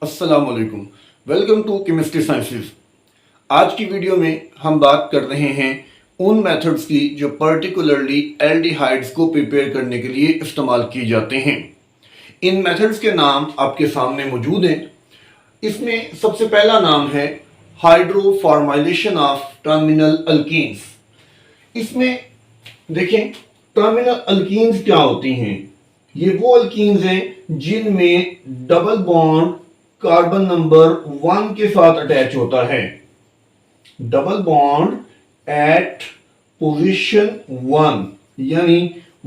अस्सलाम वालेकुम। Welcome to chemistry sciences. आज की वीडियो में हम बात कर रहे हैं उन मेथड्स की जो पर्टिकुलरली एल्डिहाइड्स को प्रिपेयर करने के लिए इस्तेमाल किए जाते हैं। इन मेथड्स के नाम आपके सामने मौजूद हैं। इसमें सबसे पहला नाम है हाइड्रोफॉर्माइलेशन ऑफ टर्मिनल अल्कीन्स। इसमें देखें, टर्मिनल अल्कीन्स क्या होती हैं? ये वो अल्कीन्स हैं जिनमें डबल बॉन्ड कार्बन नंबर 1 के साथ अटैच होता है। डबल बॉन्ड एट पोजीशन 1 यानी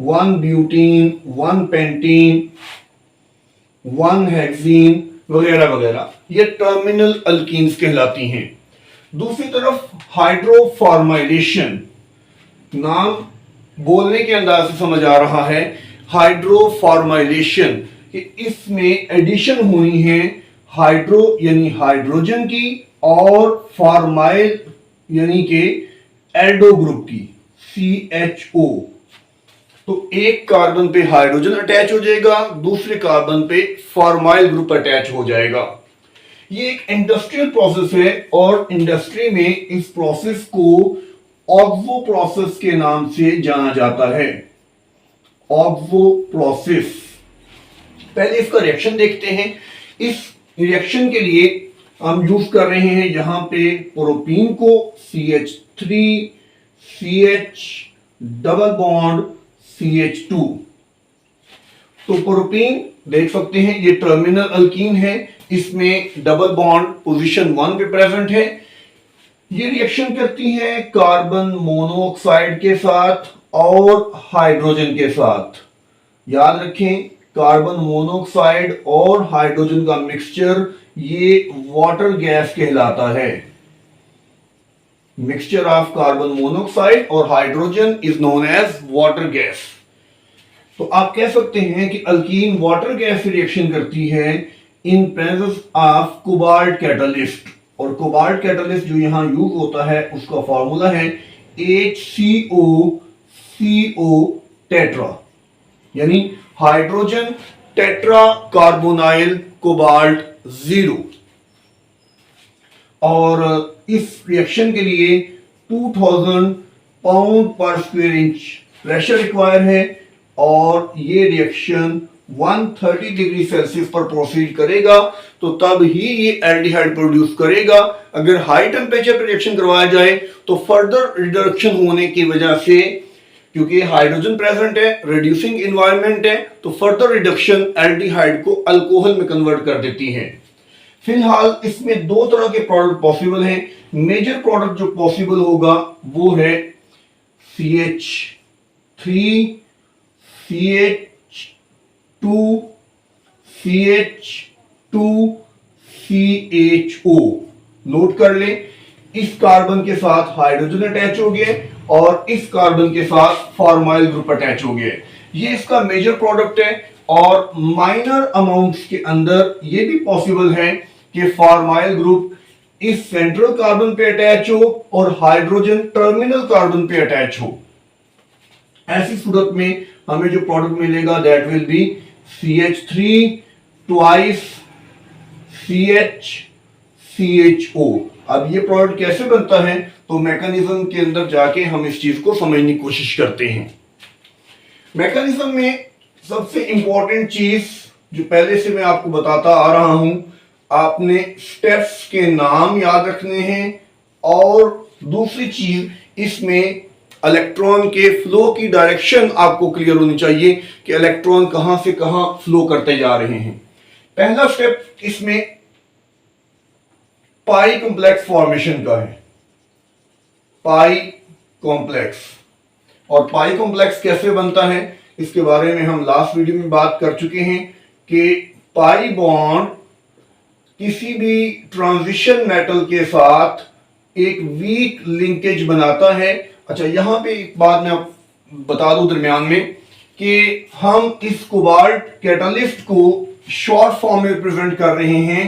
1 ब्यूटीन, 1 पेंटीन, 1 हेक्सीन वगैरह वगैरह, ये टर्मिनल अल्कीन्स कहलाती हैं। दूसरी तरफ हाइड्रोफॉर्माइलेशन, नाम बोलने के अंदाज से समझ आ रहा है। हाइड्रोफॉर्माइलेशन कि इसमें एडिशन हुई है हाइड्रो यानी हाइड्रोजन की और फॉर्माइल यानी के एल्डो ग्रुप की CHO। तो एक कार्बन पे हाइड्रोजन अटैच हो जाएगा, दूसरे कार्बन पे फॉर्माइल ग्रुप अटैच हो जाएगा। ये एक इंडस्ट्रियल प्रोसेस है और इंडस्ट्री में इस प्रोसेस को ऑक्सो प्रोसेस के नाम से जाना जाता है। Oxo process. पहले इसका रिएक्शन देखते हैं। इस रिएक्शन के लिए हम यूज कर रहे हैं यहां पे प्रोपीन को CH3 CH double bond CH2। तो प्रोपीन देख सकते हैं ये टर्मिनल अल्कीन है, इसमें डबल बॉन्ड पोजीशन 1 पे प्रेजेंट है। ये रिएक्शन करती है कार्बन मोनोऑक्साइड के साथ और हाइड्रोजन के साथ। याद रखें, कार्बन मोनोऑक्साइड और हाइड्रोजन का मिक्सचर ये वाटर गैस कहलाता है। मिक्सचर ऑफ कार्बन मोनोऑक्साइड और hydrogen is known as water gas. तो आप कह सकते हैं कि अल्कीन वाटर गैस से रिएक्शन करती है in presence of cobalt catalyst. और कोबाल्ट कैटलिस्ट जो यहां यूज होता है उसका फॉर्मूला है HCOCO टेट्रा, यानी हाइड्रोजन टेट्रा कार्बोनाइल कोबाल्ट 0। और इस रिएक्शन के लिए 2000 पाउंड पर स्क्वायर इंच प्रेशर रिक्वायर है और ये रिएक्शन 130 डिग्री सेल्सियस पर प्रोसीड करेगा, तो तब ही ये एल्डिहाइड प्रोड्यूस करेगा। अगर हाई टेम्परेचर पर रिएक्शन करवाया जाए तो फर्दर रिडक्शन होने की वजह से, क्योंकि हाइड्रोजन प्रेजेंट है, रिड्यूसिंग एनवायरनमेंट है, तो फर्दर रिडक्शन एल्डिहाइड को अल्कोहल में कन्वर्ट कर देती है। फिलहाल इसमें दो तरह के प्रोडक्ट पॉसिबल हैं। मेजर प्रोडक्ट जो पॉसिबल होगा वो है CH3 CH2 CH2 CHO। Note कर लें, इस कार्बन के साथ हाइड्रोजन अटैच हो गया और इस कार्बन के साथ फॉर्माइल ग्रुप अटैच हो गया। ये इसका मेजर प्रोडक्ट है। और माइनर अमाउंट्स के अंदर ये भी पॉसिबल है कि फॉर्माइल ग्रुप इस सेंट्रल कार्बन पे अटैच हो और हाइड्रोजन टर्मिनल कार्बन पे अटैच हो। ऐसी सूरत में हमें जो प्रोडक्ट मिलेगा that will be CH3 twice CH CHO। अब ये प्रोडक्ट कैसे बनता है तो मैकेनिज्म के अंदर जाके हम इस चीज को समझने की कोशिश करते हैं। मैकेनिज्म में सबसे इंपॉर्टेंट चीज जो पहले से मैं आपको बताता आ रहा हूं, आपने स्टेप्स के नाम याद रखने हैं और दूसरी चीज इसमें इलेक्ट्रॉन के फ्लो की डायरेक्शन आपको क्लियर होनी चाहिए कि इलेक्ट्रॉन कहां से कहां फ्लो करते जा रहे हैं। पहला स्टेप इसमें पाई कॉम्प्लेक्स फॉर्मेशन का है। पाई कॉम्प्लेक्स। और पाई कॉम्प्लेक्स कैसे बनता है इसके बारे में हम लास्ट वीडियो में बात कर चुके हैं कि पाई बॉन्ड किसी भी ट्रांजिशन मेटल के साथ एक वीक लिंकेज बनाता है। अच्छा, यहां पे एक बात मैं बता दूं दरमियान में कि हम इस कोबाल्ट कैटलिस्ट को शॉर्ट फॉर्म में रिप्रेजेंट कर रहे हैं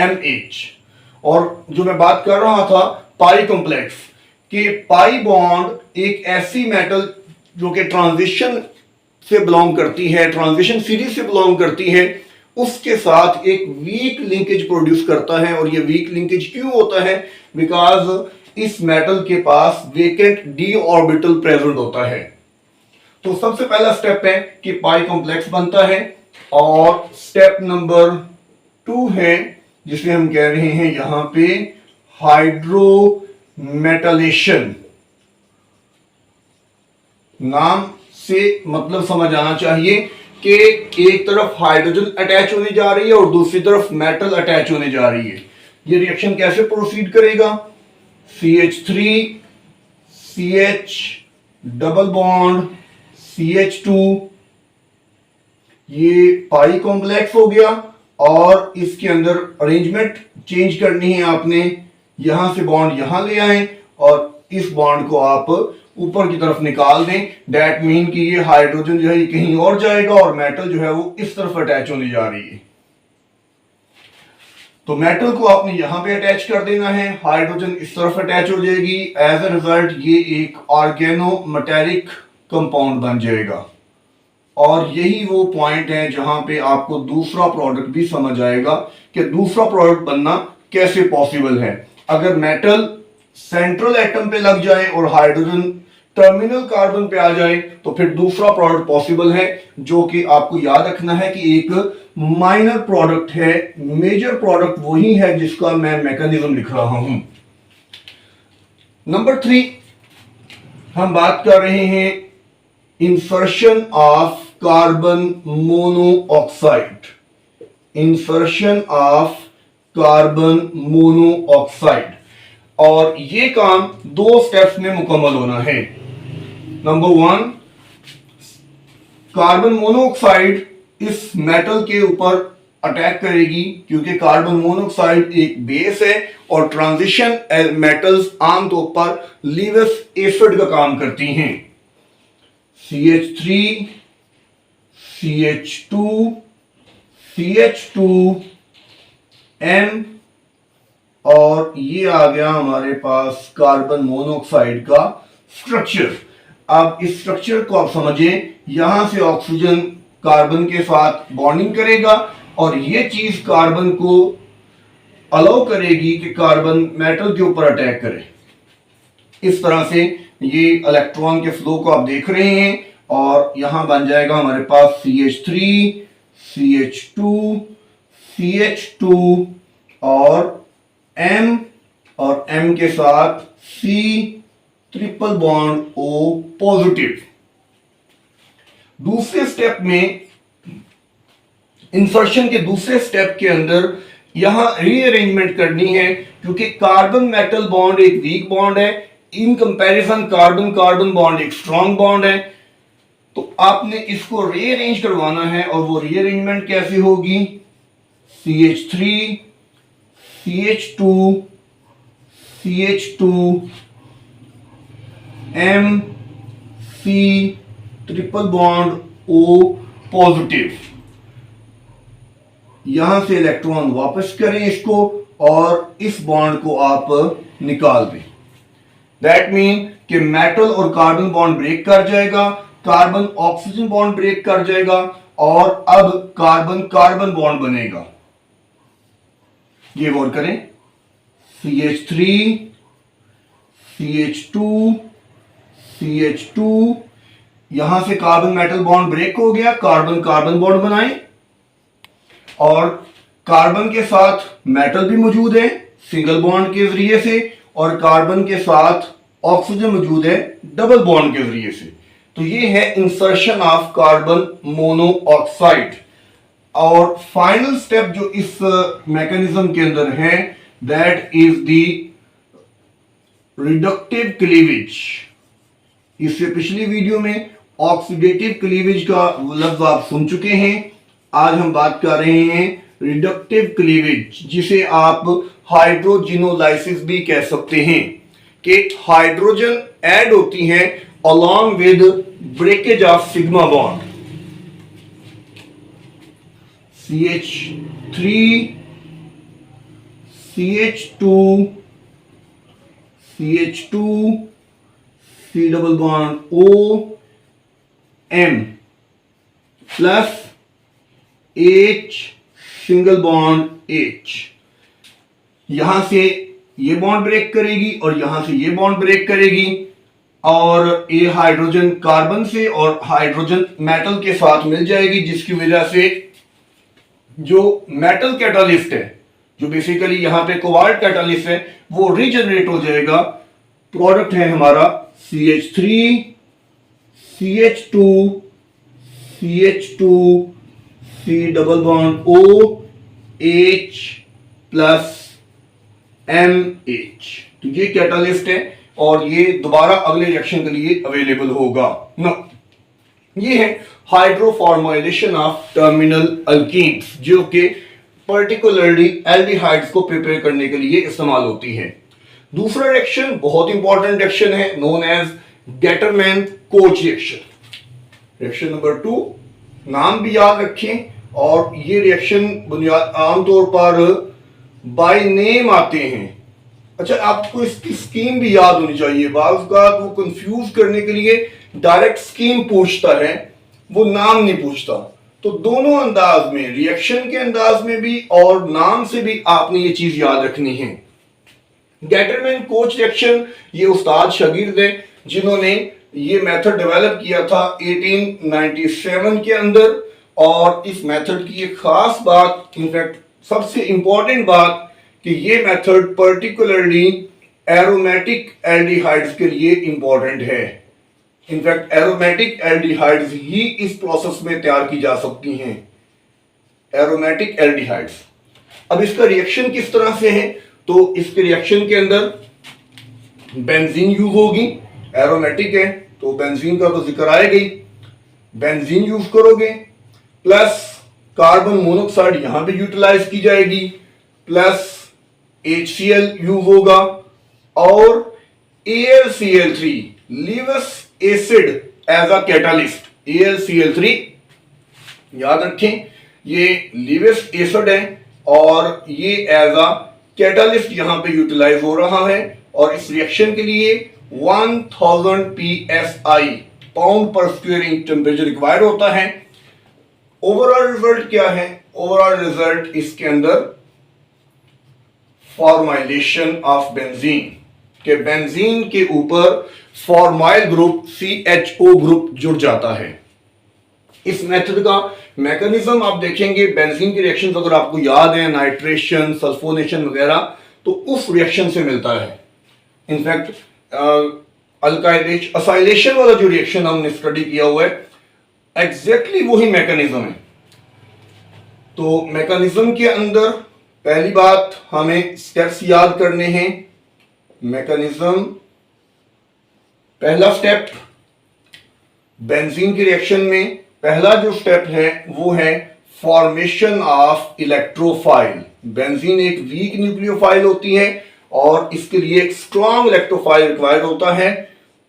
MH। और जो मैं बात कर रहा था पाई कॉम्प्लेक्स कि पाई बॉन्ड एक ऐसी मेटल जो कि ट्रांजिशन से बिलोंग करती है, ट्रांजिशन सीरीज से बिलोंग करती है, उसके साथ एक वीक लिंकेज प्रोड्यूस करता है। और ये वीक लिंकेज क्यों होता है? बिकॉज इस मेटल के पास वेकेंट डी ऑर्बिटल प्रेजेंट होता है। तो सबसे पहला स्टेप है कि पाई कॉम्प्लेक्स बनता है, और स्टेप नंबर 2 है जिसे हम कह रहे हैं यहां पे हाइड्रोमेटालेशन। नाम से मतलब समझ आना चाहिए कि एक तरफ हाइड्रोजन अटैच होने जा रही है और दूसरी तरफ मेटल अटैच होने जा रही है। ये रिएक्शन कैसे प्रोसीड करेगा? CH3 CH double bond CH2, ये पाई कॉम्प्लेक्स हो गया, और इसके अंदर अरेंजमेंट चेंज करनी है आपने। यहां से बॉन्ड यहां ले आए और इस बॉन्ड को आप ऊपर की तरफ निकाल दें। दैट मीन कि ये हाइड्रोजन जो है ये कहीं और जाएगा और मेटल जो है वो इस तरफ अटैच होने जा रही है। तो मेटल को आपने यहां पे अटैच कर देना है, हाइड्रोजन इस तरफ अटैच हो जाएगी। एज अ रिजल्ट ये एक ऑर्गेनोमेटेलिक कंपाउंड बन जाएगा। और यही वो पॉइंट है जहां पे आपको दूसरा प्रोडक्ट भी समझ आएगा कि दूसरा प्रोडक्ट बनना कैसे पॉसिबल है। अगर मेटल सेंट्रल एटम पे लग जाए और हाइड्रोजन टर्मिनल कार्बन पे आ जाए तो फिर दूसरा प्रोडक्ट पॉसिबल है, जो कि आपको याद रखना है कि एक माइनर प्रोडक्ट है। मेजर प्रोडक्ट वही है जिसका मैं मैकेनिज्म लिख रहा हूं। नंबर 3 हम बात कर रहे हैं insertion of carbon monoxide. Insertion of carbon monoxide, और ये काम 2 स्टेप्स में मुकम्मल होना है। नंबर 1, कार्बन मोनोऑक्साइड इस मेटल के ऊपर अटैक करेगी, क्योंकि कार्बन मोनोऑक्साइड एक बेस है और ट्रांजिशन मेटल्स आमतौर पर लीविस एसिड का काम करती हैं। CH3 CH2 CH2 M, और ये आ गया हमारे पास कार्बन मोनोऑक्साइड का स्ट्रक्चर। अब इस स्ट्रक्चर को आप समझें, यहां से ऑक्सीजन कार्बन के साथ बॉन्डिंग करेगा और ये चीज कार्बन को अलाउ करेगी कि कार्बन मेटल के ऊपर अटैक करे। इस तरह से ये इलेक्ट्रॉन के फ्लो को आप देख रहे हैं, और यहां बन जाएगा हमारे पास CH3 CH2 CH2 और M, और M के साथ C triple bond O positive. दूसरे स्टेप में, इंसर्शन के दूसरे स्टेप के अंदर यहां रीअरेंजमेंट करनी है, क्योंकि कार्बन मेटल बॉन्ड एक वीक बॉन्ड है, in comparison carbon carbon bond एक स्ट्रॉन्ग बॉन्ड है। तो आपने इसको रीअरेंज करवाना है, और वो रीअरेंजमेंट कैसे होगी? CH3 CH2 CH2 M C triple bond O positive. यहां से इलेक्ट्रॉन वापस करें इसको, और इस बॉन्ड को आप निकाल दें। दैट मीन कि मेटल और कार्बन बॉन्ड ब्रेक कर जाएगा, कार्बन ऑक्सीजन बॉन्ड ब्रेक कर जाएगा, और अब कार्बन कार्बन बॉन्ड बनेगा। ये गौर करें, CH3 CH2 CH2, यहां से कार्बन मेटल बॉन्ड ब्रेक हो गया, कार्बन कार्बन बॉन्ड बनाए, और कार्बन के साथ मेटल भी मौजूद है सिंगल बॉन्ड के जरिए से, और कार्बन के साथ ऑक्सीजन मौजूद है डबल बॉन्ड के जरिए से। तो ये है इंसर्शन ऑफ कार्बन मोनोऑक्साइड। और फाइनल स्टेप जो इस मैकेनिज्म के अंदर है, that is the reductive cleavage. इससे पिछली वीडियो में ऑक्सीडेटिव क्लीवेज का लफ्ज आप सुन चुके हैं। आज हम बात कर रहे हैं रिडक्टिव क्लीवेज, जिसे आप हाइड्रोजिनोलाइसिस भी कह सकते हैं, कि हाइड्रोजन ऐड होती है along with breakage of sigma bond। CH3 CH2 CH2 C double bond O M, plus H single bond H, यहां से ये बॉन्ड ब्रेक करेगी और यहां से ये बॉन्ड ब्रेक करेगी, और ये हाइड्रोजन कार्बन से और हाइड्रोजन मेटल के साथ मिल जाएगी, जिसकी वजह से जो मेटल कैटालिस्ट है, जो बेसिकली यहां पे कोबाल्ट कैटालिस्ट है, वो रीजनरेट हो जाएगा। प्रोडक्ट है हमारा CH3 CH2 CH2 C double bond O H plus MH। तो ये कैटालिस्ट है और ये दोबारा अगले रिएक्शन के लिए अवेलेबल होगा ना। ये है हाइड्रोफॉर्माइलेशन ऑफ टर्मिनल अल्कीन्स, जो कि पर्टिकुलरली एल्डिहाइड्स को प्रिपेयर करने के लिए इस्तेमाल होती है। दूसरा रिएक्शन बहुत इंपॉर्टेंट रिएक्शन है, known as Gattermann Koch reaction. Reaction number 2, नाम भी याद रखें, और ये रिएक्शन बुनियाद आमतौर पर बाय नेम आते हैं। अच्छा, आपको इसकी स्कीम भी याद होनी चाहिए। बाज़ औक़ात वो कंफ्यूज करने के लिए डायरेक्ट स्कीम पूछता है, वो नाम नहीं पूछता। तो दोनों अंदाज में, रिएक्शन के अंदाज में भी और नाम से भी आपने ये चीज याद रखनी है। गेटरमैन कोच रिएक्शन, ये उस्ताद शागिर्द हैं जिन्होंने ये मेथड डेवलप किया था 1897 के अंदर। और इस मेथड की एक खास बात, इनफैक्ट सबसे इंपॉर्टेंट बात, कि ये मेथड पर्टिकुलरली एरोमेटिक एल्डिहाइड्स के लिए इंपॉर्टेंट है। इनफैक्ट एरोमेटिक एल्डिहाइड्स ही इस प्रोसेस में तैयार की जा सकती हैं, एरोमेटिक एल्डिहाइड्स। अब इसका रिएक्शन किस तरह से है, तो इसके रिएक्शन के अंदर बेंजीन यूज होगी, एरोमेटिक है तो बेंजीन का तो जिक्र आएगा ही, बेंजीन यूज करोगे, प्लस कार्बन मोनोऑक्साइड यहां पे यूटिलाइज की जाएगी, प्लस HCl यूज होगा, और AlCl3 Lewis acid as a catalyst. AlCl3 याद रखें, ये लीवस एसिड है और ये एज अ कैटालिस्ट यहां पे यूटिलाइज हो रहा है। और इस रिएक्शन के लिए 1000 psi पाउंड पर स्क्वायर इंच टेम्परेचर रिक्वायर्ड होता है। ओवरऑल रिजल्ट क्या है? ओवरऑल रिजल्ट इसके अंदर फॉर्माइलेशन ऑफ बेंजीन, के बेंजीन के ऊपर फॉर्माइल ग्रुप CHO ग्रुप जुड़ जाता है। इस मेथड का मैकेनिज्म आप देखेंगे, बेंजीन की रिएक्शन अगर आपको याद है, नाइट्रेशन, सल्फोनेशन वगैरह, तो उस रिएक्शन से मिलता है। इनफैक्ट असाइलेशन वाला जो रिएक्शन हमने स्टडी किया हुआ है, एग्जैक्टली वही मैकेनिज्म है। तो मैकेनिज्म के अंदर पहली बात हमें स्टेप्स याद करने हैं। मैकेनिज्म, पहला स्टेप बेंजीन की रिएक्शन में पहला जो स्टेप है वो है फॉर्मेशन ऑफ इलेक्ट्रोफाइल। बेंजीन एक वीक न्यूक्लियोफाइल होती है और इसके लिए एक स्ट्रॉन्ग इलेक्ट्रोफाइल रिक्वायर्ड होता है।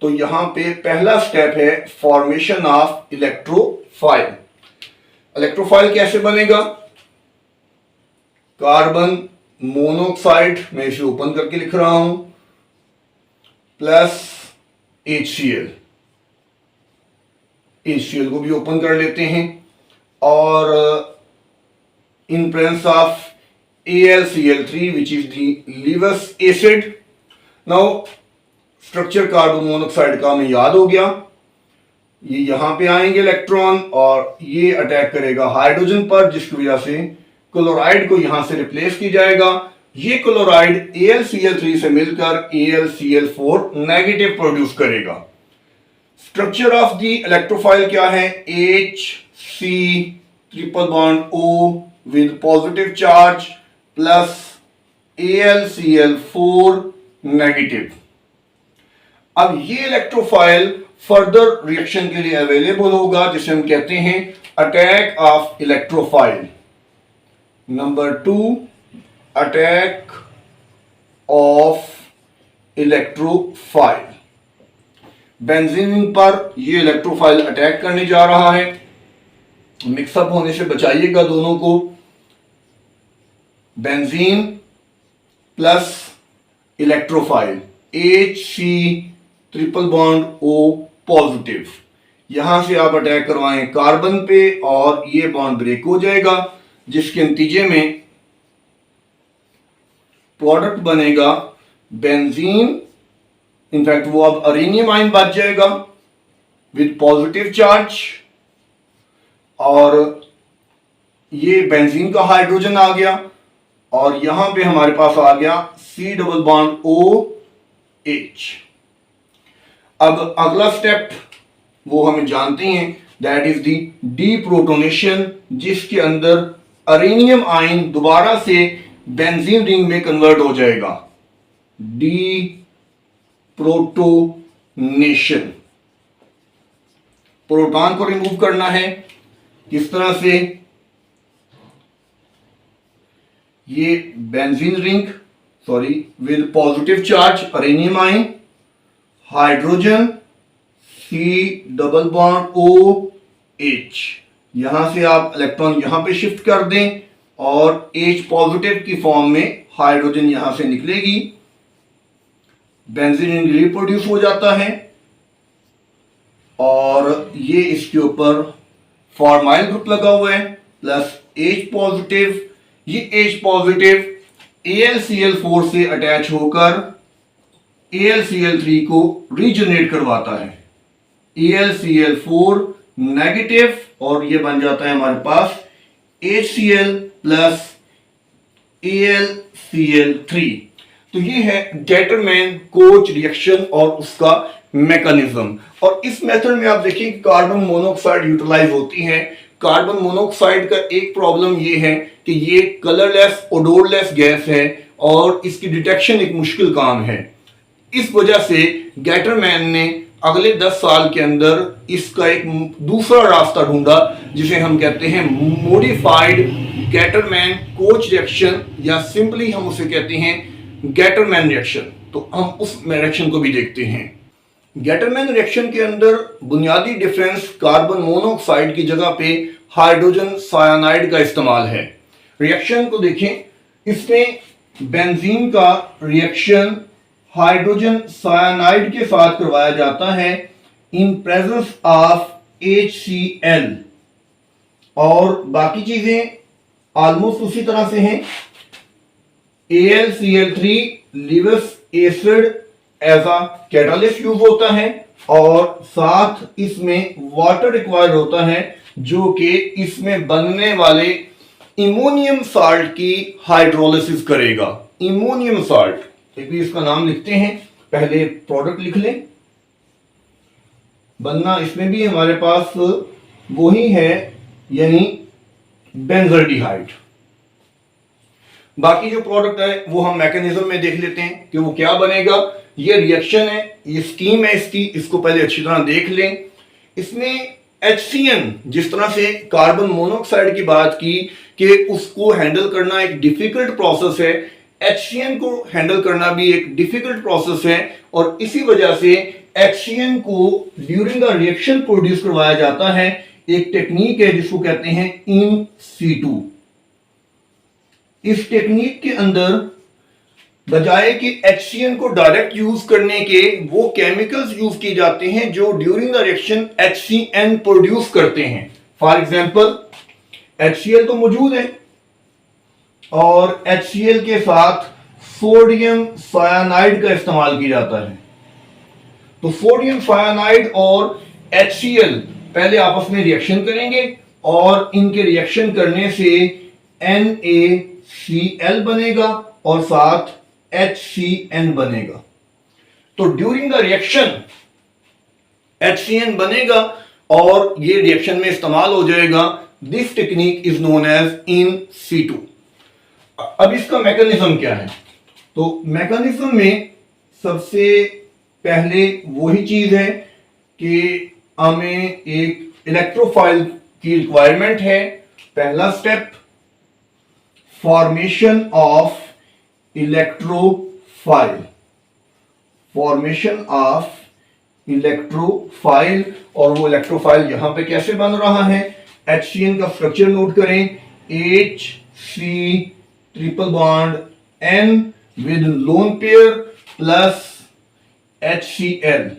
तो यहां पे पहला स्टेप है फॉर्मेशन ऑफ इलेक्ट्रोफाइल। इलेक्ट्रोफाइल कैसे बनेगा? कार्बन मोनोऑक्साइड, मैं इसे ओपन करके लिख रहा हूं, प्लस HCl, HCl को भी ओपन कर लेते हैं, और in presence of AlCl3 which is the Lewis acid. Now structure carbon monoxide का हमें याद हो गया, ये यहां पे आएंगे इलेक्ट्रॉन और ये अटैक करेगा हाइड्रोजन पर, जिसकी वजह से क्लोराइड को यहां से रिप्लेस की जाएगा। ये क्लोराइड AlCl3 से मिलकर AlCl4 नेगेटिव प्रोड्यूस करेगा। स्ट्रक्चर ऑफ द इलेक्ट्रोफाइल क्या है? HC triple bond O with positive charge plus AlCl4 negative. अब ये इलेक्ट्रोफाइल फर्दर रिएक्शन के लिए अवेलेबल होगा, जिसे हम कहते हैं attack of electrophile. Number 2, attack of electrophile. Benzene पर ये इलेक्ट्रोफाइल अटैक करने जा रहा है, मिक्सअप होने से बचाइएगा दोनों को। Benzene plus electrophile HC triple bond O positive, यहां से आप अटैक करवाएं कार्बन पे और ये बॉन्ड ब्रेक हो जाएगा, जिसके नतीजे में प्रोडक्ट बनेगा बेंजीन। इनफैक्ट वो अब अरेनियम आयन बच जाएगा विद पॉजिटिव चार्ज, और ये बेंजीन का हाइड्रोजन आ गया और यहां पे हमारे पास आ गया C डबल बॉन्ड OH। अब अगला स्टेप वो हम जानते हैं, दैट इज दी डीप्रोटोनेशन, जिसके अंदर अरेनियम आयन दोबारा से बेंजीन रिंग में कन्वर्ट हो जाएगा। डीप्रोटोनेशन, प्रोटॉन को रिमूव करना है। किस तरह से? ये benzene ring with positive charge arenium ion, hydrogen C double bond OH, यहां से आप इलेक्ट्रॉन यहां पे शिफ्ट कर दें और H पॉजिटिव की फॉर्म में हाइड्रोजन यहां से निकलेगी, बेंजीन रिंग रिप्रोड्यूस हो जाता है और ये इसके ऊपर फॉर्माइल ग्रुप लगा हुआ है प्लस H पॉजिटिव। ये H पॉजिटिव AlCl4 से अटैच होकर AlCl3 को रीजनरेट करवाता है, AlCl4 नेगेटिव, और ये बन जाता है हमारे पास HCl प्लस AlCl3। तो ये है गेटरमैन कोच रिएक्शन और उसका मैकेनिज्म। और इस मेथड में आप देखिए कि कार्बन मोनोऑक्साइड यूटिलाइज होती है। कार्बन मोनोऑक्साइड का एक प्रॉब्लम ये है कि ये कलरलेस ओडोरलेस गैस है और इसकी डिटेक्शन एक मुश्किल काम है। इस वजह से गेटरमैन ने अगले 10 साल के अंदर इसका एक दूसरा रास्ता ढूंढा, जिसे हम कहते हैं मॉडिफाइड गेटरमैन कोच रिएक्शन, या सिंपली हम उसे कहते हैं गेटरमैन रिएक्शन। तो हम उस रिएक्शन को भी देखते हैं। गेटरमैन रिएक्शन के अंदर बुनियादी डिफरेंस कार्बन मोनोऑक्साइड की जगह पे हाइड्रोजन सायानाइड का इस्तेमाल है। रिएक्शन को देखें, इसमें बेंजीन का रिएक्शन हाइड्रोजन सायानाइड के साथ करवाया जाता है इन प्रेजेंस ऑफ HCl, और बाकी चीजें ऑलमोस्ट उसी तरह से हैं। AlCl3 Lewis acid as a catalyst use होता है और साथ इसमें वाटर रिक्वायर्ड होता है, जो कि इसमें बनने वाले इमोनियम साल्ट की हाइड्रोलिसिस करेगा। इमोनियम साल्ट, एक भी इसका नाम लिखते हैं, पहले प्रोडक्ट लिख लें। बनना इसमें भी हमारे पास वही है, यानी बेंजल्डिहाइड। बाकी जो प्रोडक्ट है वो हम मैकेनिज्म में देख लेते हैं कि वो क्या बनेगा। ये रिएक्शन है, ये स्कीम है इसकी, इसको पहले अच्छी तरह देख लें। इसमें HCN, जिस तरह से कार्बन मोनोऑक्साइड की बात की कि उसको हैंडल करना एक डिफिकल्ट प्रोसेस है, HCN को हैंडल करना भी एक डिफिकल्ट प्रोसेस है, और इसी वजह से HCN को ड्यूरिंग द रिएक्शन प्रोड्यूस करवाया जाता है। एक टेक्निक है जिसको कहते हैं इन सीटू। इस टेक्निक के अंदर बजाय कि HCN को डायरेक्ट यूज करने के, वो केमिकल्स यूज किए जाते हैं जो during the reaction HCN produce करते हैं। फॉर एग्जांपल HCl तो मौजूद है और HCl के साथ सोडियम सायानाइड का इस्तेमाल किया जाता है। तो सोडियम सायानाइड और HCl पहले आपस में रिएक्शन करेंगे और इनके रिएक्शन करने से NaCl बनेगा और साथ HCN बनेगा। तो ड्यूरिंग द रिएक्शन HCN बनेगा और ये रिएक्शन में इस्तेमाल हो जाएगा। This technique is known as in situ. अब इसका मैकेनिज्म क्या है? तो मैकेनिज्म में सबसे पहले वही चीज है कि हमें एक इलेक्ट्रोफाइल की रिक्वायरमेंट है। पहला step, formation of electrophile, formation of electrophile. और वो इलेक्ट्रोफाइल यहां पे कैसे बन रहा है? HCN का स्ट्रक्चर नोट करें, HC triple bond N with lone pair plus HCl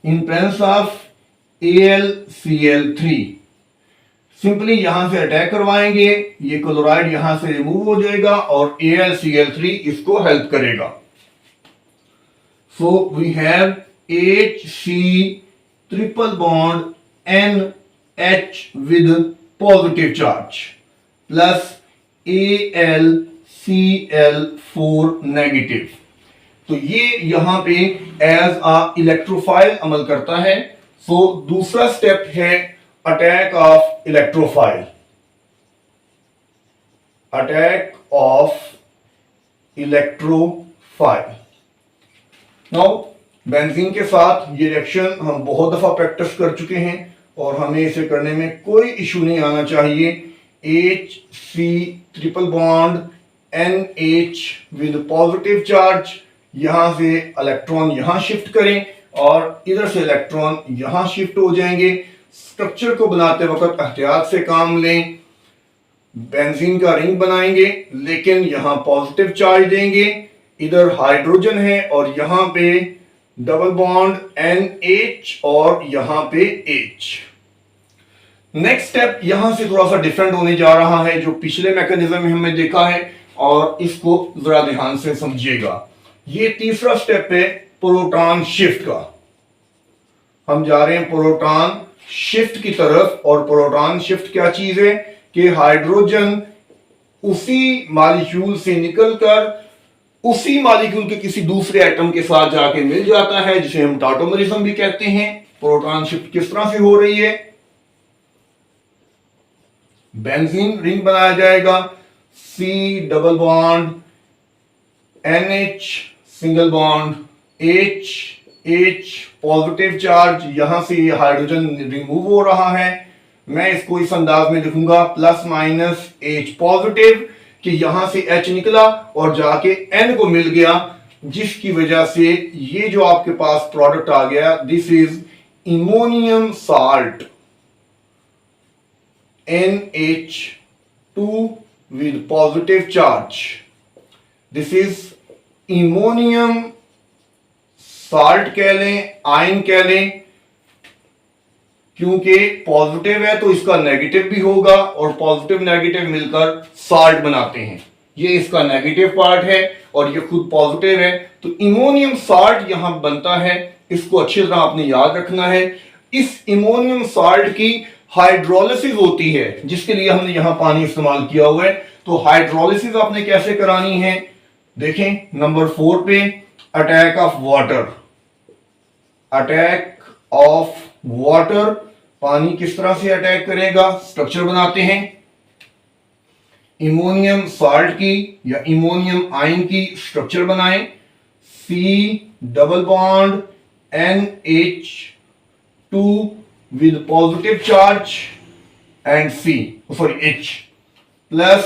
in presence of AlCl3। Simply यहां से अटैक करवाएंगे, ये क्लोराइड यहां से रिमूव हो जाएगा और AlCl3 इसको हेल्प करेगा। So we have HC triple bond NH with positive charge plus AlCl4 negative. तो ये यहां पे एज अ इलेक्ट्रोफाइल अमल करता है। सो दूसरा स्टेप है attack of electrophile. Attack of electrophile. Now benzene के साथ ये रिएक्शन हम बहुत दफा प्रैक्टिस कर चुके हैं और हमें इसे करने में कोई इशू नहीं आना चाहिए। HC triple bond NH with positive charge, यहां से इलेक्ट्रॉन यहां शिफ्ट करें और इधर से इलेक्ट्रॉन यहां शिफ्ट हो जाएंगे। स्ट्रक्चर को बनाते वक्त एहतियात से काम लें। बेंजीन का रिंग बनाएंगे लेकिन यहां पॉजिटिव चार्ज देंगे, इधर हाइड्रोजन है और यहां पे डबल बॉन्ड NH और यहां पे H। नेक्स्ट स्टेप यहां से थोड़ा सा डिफरेंट होने जा रहा है जो पिछले मैकेनिज्म में हमने देखा है, और इसको जरा ध्यान से समझिएगा। ये तीसरा स्टेप है प्रोटॉन शिफ्ट का। हम जा रहे हैं प्रोटॉन शिफ्ट की तरफ। और प्रोटॉन शिफ्ट क्या चीज है कि हाइड्रोजन उसी मॉलिक्यूल से निकलकर उसी मॉलिक्यूल के किसी दूसरे एटम के साथ जाके मिल जाता है, जिसे हम टॉटोमरिज्म भी कहते हैं। प्रोटॉन शिफ्ट किस तरह से हो रही है? बेंजीन रिंग बनाया जाएगा, C double bond NH single bond H positive charge, यहां से ये हाइड्रोजन रिमूव हो रहा है। मैं इसको इस अंदाज में लिखूंगा प्लस माइनस H पॉजिटिव, कि यहां से H निकला और जाके N को मिल गया, जिसकी वजह से ये जो आपके पास प्रोडक्ट आ गया, this is immonium salt NH2 with positive charge. This is immonium salt कह लें, आयन कह लें, क्योंकि पॉजिटिव है तो इसका नेगेटिव भी होगा और पॉजिटिव नेगेटिव मिलकर साल्ट बनाते हैं। ये इसका नेगेटिव पार्ट है और ये खुद पॉजिटिव है, तो इमोनियम साल्ट यहां बनता है। इसको अच्छी तरह आपने याद रखना है। इस इमोनियम साल्ट की हाइड्रोलिसिस होती है, जिसके लिए हमने यहां पानी इस्तेमाल किया हुआ है। तो हाइड्रोलिसिस आपने कैसे करानी है? देखें नंबर 4 पे, attack of water. Attack of water, पानी किस तरह से अटैक करेगा? स्ट्रक्चर बनाते हैं इमोनियम साल्ट की या इमोनियम आयन की। स्ट्रक्चर बनाएं, C double bond NH2 with positive charge and H plus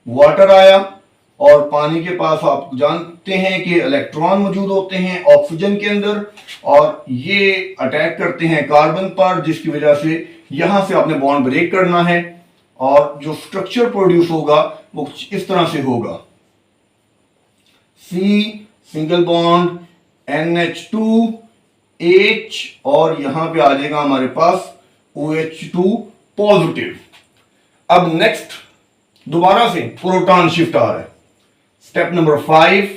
water आया। और पानी के पास आप जानते हैं कि इलेक्ट्रॉन मौजूद होते हैं ऑक्सीजन के अंदर, और ये अटैक करते हैं कार्बन पर, जिसकी वजह से यहां से आपने बॉन्ड ब्रेक करना है और जो स्ट्रक्चर प्रोड्यूस होगा वो इस तरह से होगा, C single bond NH2 H और यहां पे आ जाएगा हमारे पास OH2 पॉजिटिव। अब नेक्स्ट दोबारा से प्रोटॉन शिफ्ट आ रहा है। स्टेप नंबर 5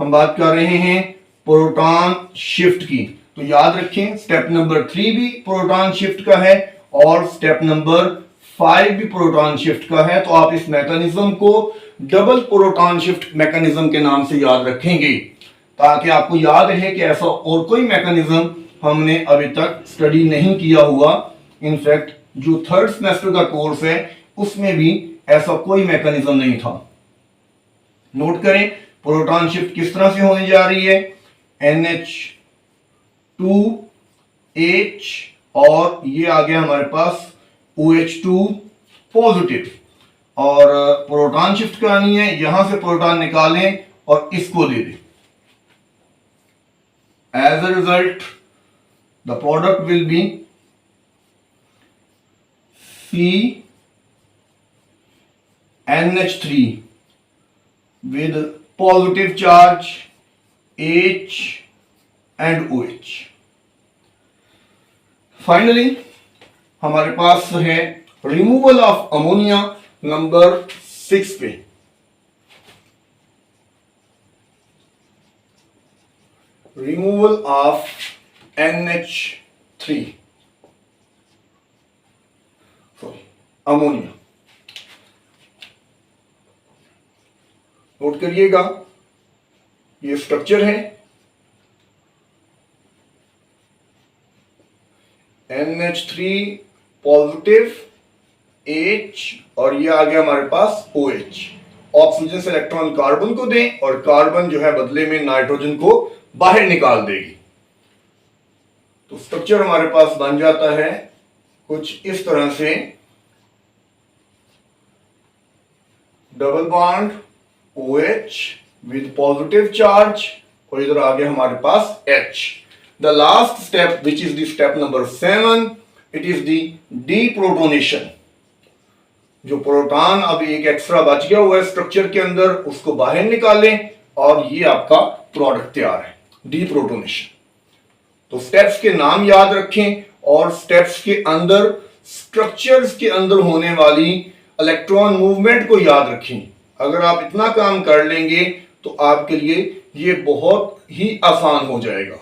हम बात कर रहे हैं प्रोटॉन शिफ्ट की। तो याद रखें स्टेप नंबर 3 भी प्रोटॉन शिफ्ट का है और स्टेप नंबर 5 भी प्रोटॉन शिफ्ट का है। तो आप इस मैकेनिज्म को डबल प्रोटॉन शिफ्ट मैकेनिज्म के नाम से याद रखेंगे, ताकि आपको याद रहे कि ऐसा और कोई मैकेनिज्म हमने अभी तक स्टडी नहीं किया हुआ। इनफैक्ट जो थर्ड सेमेस्टर का कोर्स है उसमें भी ऐसा कोई मैकेनिज्म नहीं था। नोट करें प्रोटॉन शिफ्ट किस तरह से होने जा रही है। NH2H और ये आ गया हमारे पास OH2 पॉजिटिव, और प्रोटॉन शिफ्ट करानी है। यहां से प्रोटॉन निकालें और इसको दे दें। As a result, the product will be CNH3 with positive charge H and OH. Finally हमारे पास है रिमूवल ऑफ अमोनिया नंबर 6 पे। Removal of NH3 ammonia. Note करिएगा, ये स्ट्रक्चर है NH3 पॉजिटिव H और ये आ गया हमारे पास OH। ऑक्सीजन से इलेक्ट्रॉन कार्बन को दें और कार्बन जो है बदले में नाइट्रोजन को बाहर निकाल देगी। तो स्ट्रक्चर हमारे पास बन जाता है कुछ इस तरह से, double bond OH with positive charge और इधर आ गया हमारे पास H। The last step which is the step number 7, it is the deprotonation. जो प्रोटॉन अब एक एक्स्ट्रा बच गया हुआ है स्ट्रक्चर के अंदर, उसको बाहर निकालें और ये आपका प्रोडक्ट तैयार है, डीप्रोटोनेशन। तो स्टेप्स के नाम याद रखें और स्टेप्स के अंदर स्ट्रक्चर्स के अंदर होने वाली इलेक्ट्रॉन मूवमेंट को याद रखें। अगर आप इतना काम कर लेंगे तो आपके लिए ये बहुत ही आसान हो जाएगा।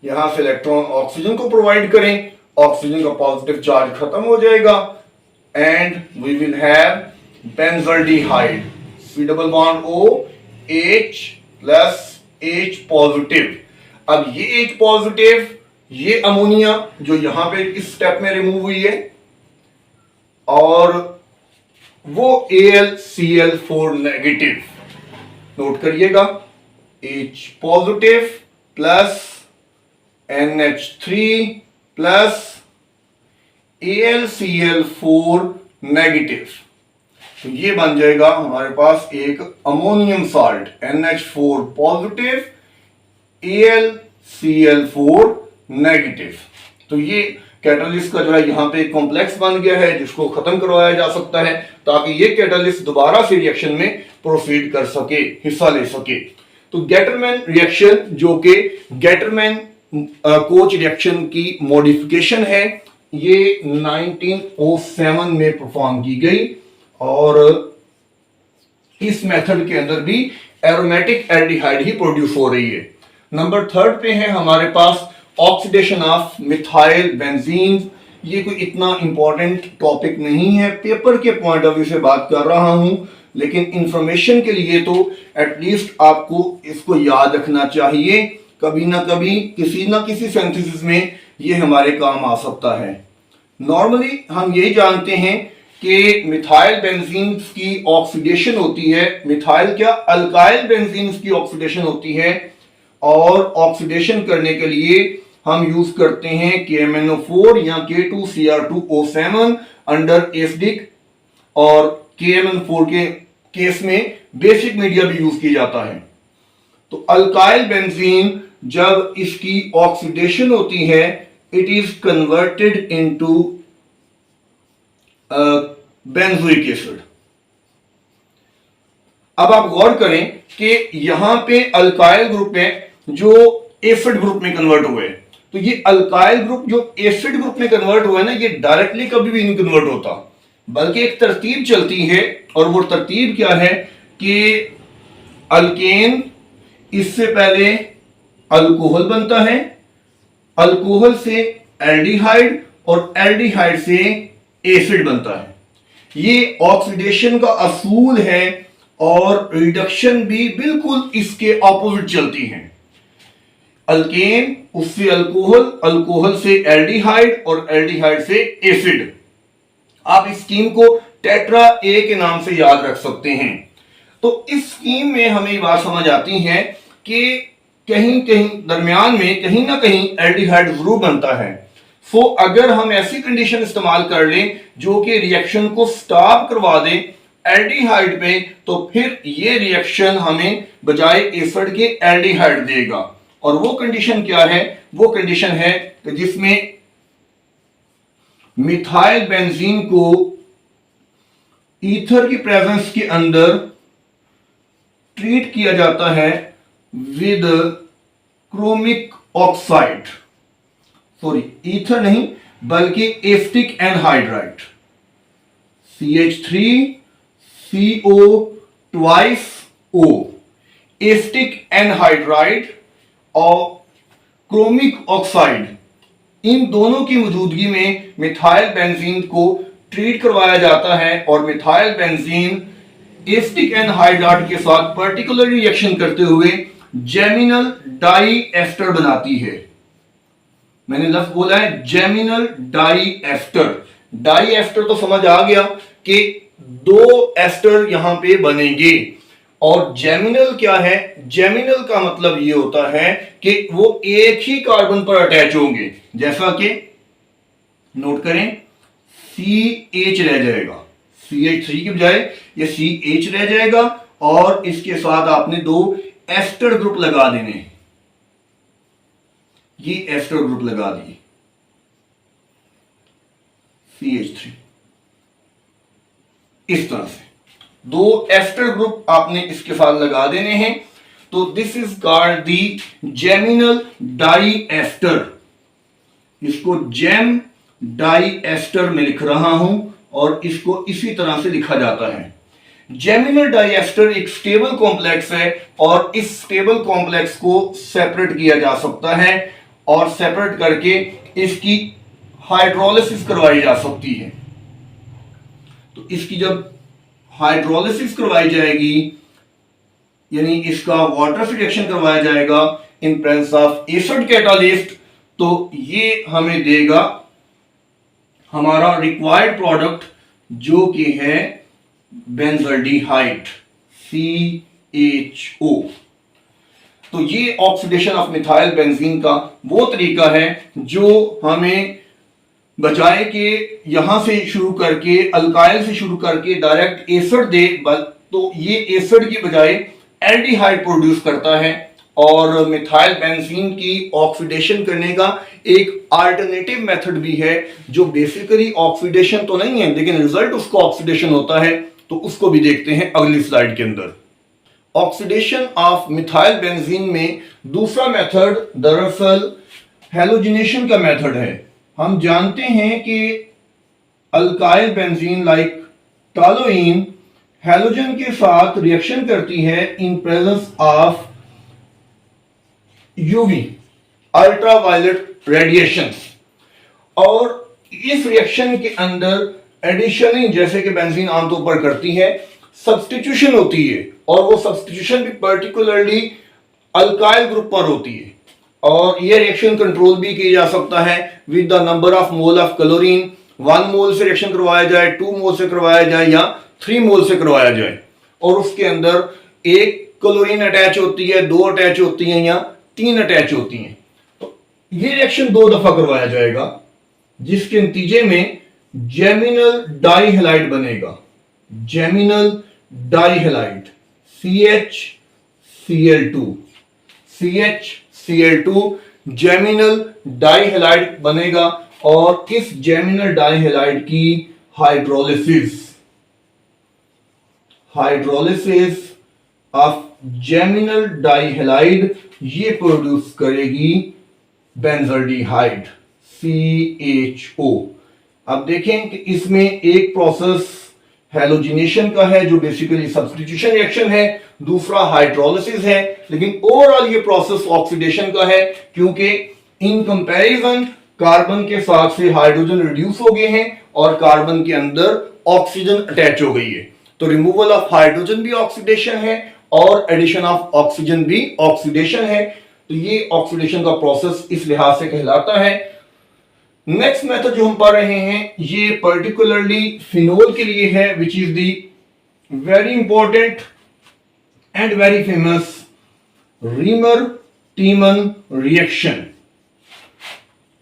यहां से इलेक्ट्रॉन ऑक्सीजन को प्रोवाइड करें, ऑक्सीजन का पॉजिटिव चार्ज खत्म हो जाएगा and we will have benzaldehyde, C double bond O H plus H positive. अब ये H पॉजिटिव, ये अमोनिया जो यहां पे इस स्टेप में रिमूव हुई है, और वो AlCl4 नेगेटिव। नोट करिएगा, H positive plus NH3 plus AlCl4 negative. तो ये बन जाएगा हमारे पास एक ammonium salt, NH4 positive AlCl4 negative. तो ये कैटालिस्ट का जो है यहाँ पे कॉम्प्लेक्स बन गया है जिसको खत्म करवाया जा सकता है ताकि ये कैटालिस्ट दोबारा से रिएक्शन में प्रोसीड कर सके, हिस्सा ले सके। तो गेटरमैन रिएक्शन जो कि गेटरमैन कोच रिएक्शन की मॉडिफिकेशन है, ये 1907 में परफॉर्म की गई और इस मेथड के अंदर भी एरोमेटिक एल्डिहाइड ही प्रोड्यूस हो रही है। नंबर 3 पे है हमारे पास ऑक्सीडेशन ऑफ मिथाइल बेंजीन। ये कोई इतना इंपॉर्टेंट टॉपिक नहीं है, पेपर के पॉइंट ऑफ व्यू से बात कर रहा हूं, लेकिन इंफॉर्मेशन के लिए तो एटलीस्ट आपको इसको याद रखना चाहिए। कभी ना कभी किसी ना किसी सिंथेसिस में ये हमारे काम आ सकता है। नॉर्मली हम यही जानते हैं कि मिथाइल बेंजीन की ऑक्सीडेशन होती है, मिथाइल क्या अल्काइल बेंजीन की ऑक्सीडेशन होती है, और ऑक्सीडेशन करने के लिए हम यूज करते हैं KMnO4 या K2Cr2O7 अंडर एसिडिक, और KMnO4 के केस में बेसिक मीडिया भी यूज किया जाता है। तो अल्काइल बेंजीन जब इसकी ऑक्सीडेशन होती है, it is converted into benzoic acid. अब आप गौर करें कि यहां पे अल्काइल ग्रुप है जो एसिड ग्रुप में कन्वर्ट हुए। तो ये अल्काइल ग्रुप जो एसिड ग्रुप में कन्वर्ट हुआ है ना, ये डायरेक्टली कभी भी नहीं कन्वर्ट होता, बल्कि एक तरतीब चलती है। और वो तरतीब क्या है कि अल्केन, इससे पहले अल्कोहल बनता है, अल्कोहल से एल्डिहाइड और एल्डिहाइड से एसिड बनता है। ये ऑक्सीडेशन का असूल है और रिडक्शन भी बिल्कुल इसके ऑपोजिट चलती है। अल्केन, उससे अल्कोहल, अल्कोहल से एल्डिहाइड और एल्डिहाइड से एसिड। आप इस स्कीम को टेट्रा ए के नाम से याद रख सकते हैं। तो इस स्कीम में हमें ये बात समझ आती है कि कहीं कहीं दरमियान में कहीं ना कहीं एल्डिहाइड जरूर बनता है। सो अगर हम ऐसी कंडीशन इस्तेमाल कर लें जो कि रिएक्शन को स्टॉप करवा दे एल्डिहाइड पे, तो फिर ये रिएक्शन हमें बजाय एसिड के एल्डिहाइड देगा। और वो कंडीशन क्या है? वो कंडीशन है कि जिसमें मिथाइल बेंजीन को ईथर की प्रेजेंस के अंदर ट्रीट किया जाता है with chromic oxide, sorry ether नहीं बल्कि asterisk anhydride, CH3CO twice O, asterisk anhydride और क्रोमिक ऑक्साइड, इन दोनों की मौजूदगी में मिथाइल बेंजीन को ट्रीट करवाया जाता है और मिथाइल बेंजीन एस्टिक एनहाइड्राइड के साथ पर्टिकुलर रिएक्शन करते हुए जेमिनल डाई एस्टर बनाती है। मैंने लफ्ज बोला है geminal di ester. Di ester तो समझ आ गया कि दो एस्टर यहां पे बनेंगे। और जेमिनल क्या है? जेमिनल का मतलब ये होता है कि वो एक ही कार्बन पर अटैच होंगे, जैसा कि नोट करें CH रह जाएगा, CH3 की बजाय ये CH रह जाएगा और इसके साथ आपने दो एस्टर ग्रुप लगा देने हैं। ये एस्टर ग्रुप लगा दिए CH3, इस तरह से दो एस्टर ग्रुप आपने इसके साथ लगा देने हैं। तो this is called the geminal di ester. इसको जेम डाई एस्टर में लिख रहा हूं और इसको इसी तरह से लिखा जाता है। जेमिनल डाई एस्टर एक स्टेबल कॉम्प्लेक्स है और इस स्टेबल कॉम्प्लेक्स को सेपरेट किया जा सकता है और सेपरेट करके इसकी हाइड्रोलिसिस करवाई जा सकती है। तो इसकी जब हाइड्रोलिसिस करवाई जाएगी, यानी इसका वाटर से रिएक्शन करवाया जाएगा इन प्रेजेंस ऑफ एसिड कैटालिस्ट, तो ये हमें देगा हमारा रिक्वायर्ड प्रोडक्ट जो कि है बेंजल्डिहाइड CHO। तो ये ऑक्सीडेशन ऑफ मिथाइल बेंजीन का वो तरीका है जो हमें बचाए कि यहां से शुरू करके अल्काइल से शुरू करके डायरेक्ट एसिड दे, तो ये एसिड की बजाय एल्डिहाइड प्रोड्यूस करता है और मिथाइल बेंजीन की ऑक्सीडेशन करने का एक अल्टरनेटिव मेथड भी है जो बेसिकली ऑक्सीडेशन तो नहीं है लेकिन रिजल्ट उसको ऑक्सीडेशन होता है। तो उसको भी देखते हैं अगली स्लाइड के अंदर। ऑक्सीडेशन ऑफ मिथाइल बेंजीन में दूसरा मेथड दरअसल हैलोजिनेशन का मेथड है। हम जानते हैं कि alkyl benzene like toluene halogen के साथ रिएक्शन करती है in presence of UV ultraviolet radiation, और इस रिएक्शन के अंदर एडिशनिंग जैसे कि बेंजीन आमतौर पर करती है सब्स्टिट्यूशन होती है और वो सब्स्टिट्यूशन भी पर्टिकुलरली अल्काइल ग्रुप पर होती है और ये रिएक्शन कंट्रोल भी किया जा सकता है with the number of mole of chlorine. 1 मोल से रिएक्शन करवाया जाए, 2 मोल से करवाया जाए या 3 मोल से करवाया जाए और उसके अंदर एक क्लोरीन अटैच होती है, 2 अटैच होती हैं या 3 अटैच होती हैं। तो ये रिएक्शन 2 दफा करवाया जाएगा जिसके नतीजे में जेमिनल डाइहैलाइड बनेगा। जेमिनल डाइहैलाइड CHCl2, CHCl2 जेमिनल डाइहैलाइड बनेगा और इस जेमिनल डाइहैलाइड की हाइड्रोलिसिस ऑफ जेमिनल डाइहैलाइड ये प्रोड्यूस करेगी बेंजल्डिहाइड CHO। अब देखें कि इसमें एक प्रोसेस हैलोजिनेशन का है जो बेसिकली सब्स्टिट्यूशन रिएक्शन है, दूसरा हाइड्रोलिसिस है, लेकिन ओवरऑल ये प्रोसेस ऑक्सीडेशन का है क्योंकि इन कंपैरिजन कार्बन के साथ से हाइड्रोजन रिड्यूस हो गए हैं और कार्बन के अंदर ऑक्सीजन अटैच हो गई है। तो रिमूवल ऑफ हाइड्रोजन भी ऑक्सीडेशन है और एडिशन ऑफ ऑक्सीजन भी ऑक्सीडेशन है। तो ये ऑक्सीडेशन का प्रोसेस इस लिहाज से कहलाता है। नेक्स्ट मेथड जो हम पढ़ रहे हैं ये पर्टिकुलरली फिनोल के लिए है, which is the very important and very famous reamer टीमन reaction.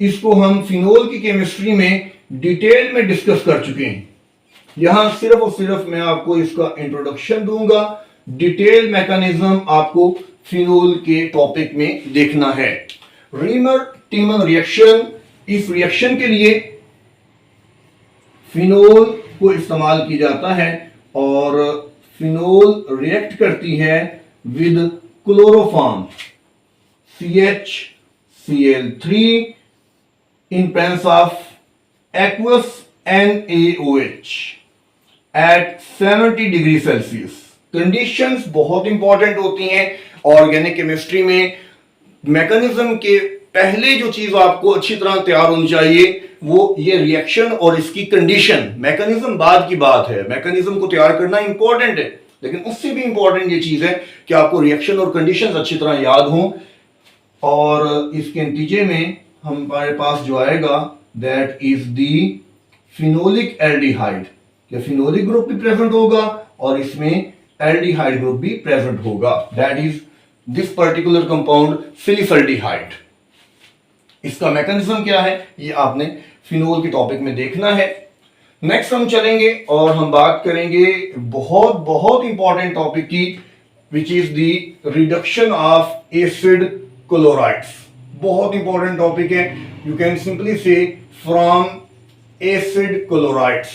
इसको हम फिनोल की केमिस्ट्री में डिटेल में डिस्कस कर चुके हैं। यहां सिर्फ और सिर्फ मैं आपको इसका इंट्रोडक्शन दूंगा, डिटेल मैकेनिज्म आपको फिनोल के टॉपिक में देखना है। रीमर टीमन रिएक्शन, इस रिएक्शन के लिए फिनोल को इस्तेमाल किया जाता है और फिनोल रिएक्ट करती है with chloroform CHCl3 in presence of aqueous NaOH at 70 degree Celsius. Conditions बहुत इंपॉर्टेंट होती हैं ऑर्गेनिक केमिस्ट्री में। मैकेनिज्म के पहले जो चीज आपको अच्छी तरह तैयार होनी चाहिए वो ये रिएक्शन और इसकी कंडीशन। मैकेनिज्म बाद की बात है, मैकेनिज्म को तैयार करना इंपॉर्टेंट है, लेकिन उससे भी इंपॉर्टेंट ये चीज है कि आपको रिएक्शन और कंडीशंस अच्छी तरह याद हों। और इसके नतीजे में हमारे पास जो आएगा that is the phenolic aldehyde. या फिनोलिक ग्रुप भी प्रेजेंट होगा और इसमें एल्डिहाइड ग्रुप भी प्रेजेंट होगा, that is this particular compound salicylaldehyde. इसका मैकेनिज्म क्या है ये आपने फिनोल के टॉपिक में देखना है। नेक्स्ट हम चलेंगे और हम बात करेंगे बहुत बहुत इंपॉर्टेंट टॉपिक की, विच is the reduction of acid chlorides. बहुत इंपॉर्टेंट टॉपिक है। यू कैन सिंपली से फ्रॉम एसिड क्लोराइड्स।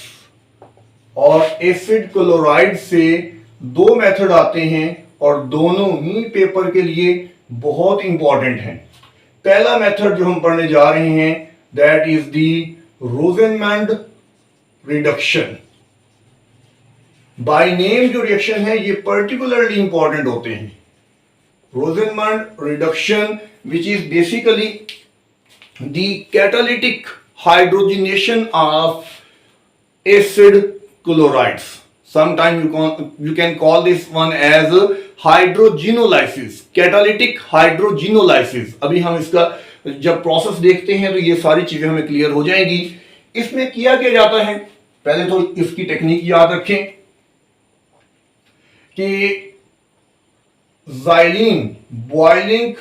और एसिड क्लोराइड से दो मेथड आते हैं और दोनों ही पेपर के लिए बहुत इंपॉर्टेंट हैं। पहला मेथड जो हम पढ़ने जा रहे हैं that is the Rosenmund reduction. By name जो रिएक्शन है ये पर्टिकुलरली इंपॉर्टेंट होते हैं। Rosenmund reduction which is basically the catalytic hydrogenation of acid chlorides. Sometimes you can call this one as hydrogenolysis, catalytic hydrogenolysis. अभी हम इसका जब process देखते हैं तो ये सारी चीजें हमें क्लियर हो जाएंगी। इसमें किया क्या जाता है, पहले तो इसकी टेक्निक याद रखें कि xylene बॉइलिंग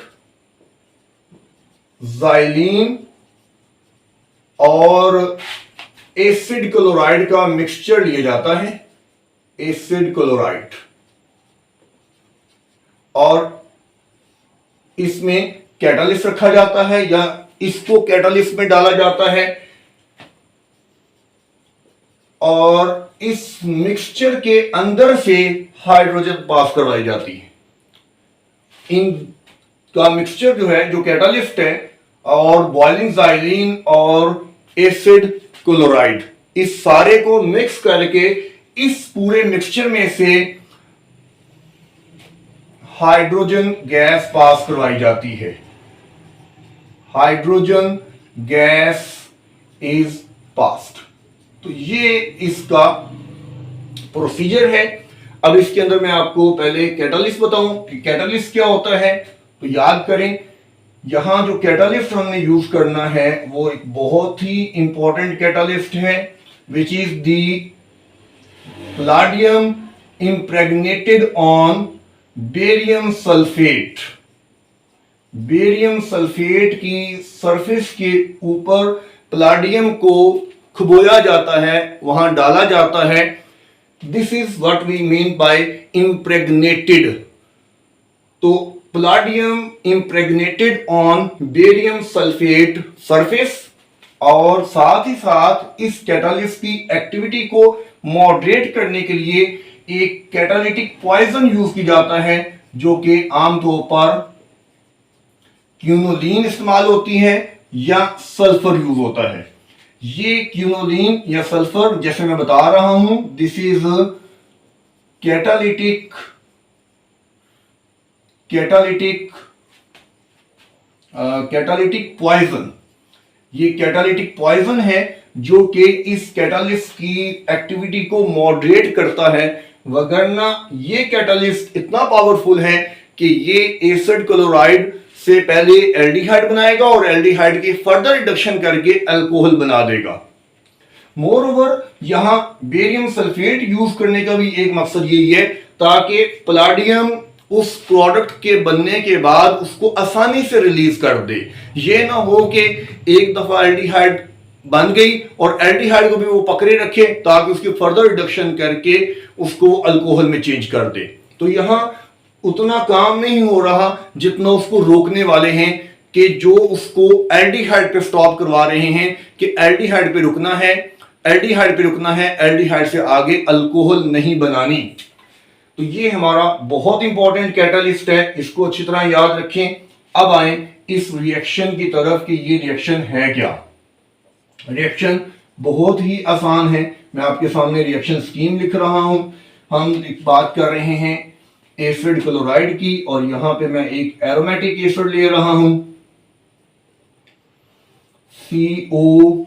xylene और एसिड क्लोराइड का मिक्सचर लिया जाता है, एसिड क्लोराइड, और इसमें कैटालिस्ट रखा जाता है या इसको कैटालिस्ट में डाला जाता है और इस मिक्सचर के अंदर से हाइड्रोजन पास करवाई जाती है। इनका मिक्सचर जो है, जो कैटालिस्ट है और बॉइलिंग xylene और एसिड क्लोराइड, इस सारे को मिक्स करके इस पूरे मिक्सचर में से हाइड्रोजन गैस पास करवाई जाती है। Hydrogen gas is passed. तो ये इसका प्रोसीजर है। अब इसके अंदर मैं आपको पहले कैटालिस्ट बताऊं कि कैटालिस्ट क्या होता है। तो याद करें, यहां जो कैटालिस्ट हमने यूज करना है वो एक बहुत ही इंपॉर्टेंट कैटालिस्ट है, which is the palladium impregnated on barium sulphate. Barium sulphate की सरफेस के ऊपर पैलेडियम को खुबोया जाता है, वहां डाला जाता है। This is what we mean by impregnated. तो palladium impregnated on barium sulphate surface, और साथ ही साथ इस कैटालिस्ट की एक्टिविटी को मॉडरेट करने के लिए एक कैटालिटिक पॉइजन यूज की जाता है, जो कि आमतौर पर क्यूनोलीन इस्तेमाल होती है या सल्फर यूज होता है। ये क्यूनोलीन या सल्फर, जैसे मैं बता रहा हूं, दिस इज कैटालिटिक पॉइजन। ये कैटालिटिक पॉइजन है जो कि इस कैटालिस्ट की एक्टिविटी को मॉडरेट करता है, वगरना ये कैटालिस्ट इतना पावरफुल है कि ये एसिड क्लोराइड से पहले एल्डिहाइड बनाएगा और एल्डिहाइड की फर्दर रिडक्शन करके अल्कोहल बना देगा। मोर ओवर यहां बेरियम सल्फेट यूज करने का भी एक मकसद यही है ताकि पैलेडियम उस प्रोडक्ट के बनने के बाद उसको आसानी से रिलीज कर दे। ये ना हो कि एक दफा एल्डिहाइड बन गई और एल्डिहाइड को भी वो पकड़े रखे ताकि उसकी फर्दर रिडक्शन करके उसको अल्कोहल में चेंज कर दे। तो यहां उतना काम नहीं हो रहा जितना उसको रोकने वाले हैं, कि जो उसको एल्डिहाइड पे स्टॉप करवा रहे हैं कि एल्डिहाइड पे रुकना है, एल्डिहाइड पे रुकना है, एल्डिहाइड से आगे अल्कोहल नहीं बनानी। तो ये हमारा बहुत इंपॉर्टेंट कैटालिस्ट है, इसको अच्छी तरह याद रखें। अब आए इस रिएक्शन की तरफ कि ये रिएक्शन है क्या। रिएक्शन बहुत ही आसान है, मैं आपके सामने रिएक्शन स्कीम लिख रहा हूं। हम बात कर रहे हैं एसिड क्लोराइड की, और यहां पे मैं एक एरोमेटिक एसिड ले रहा हूं, COCl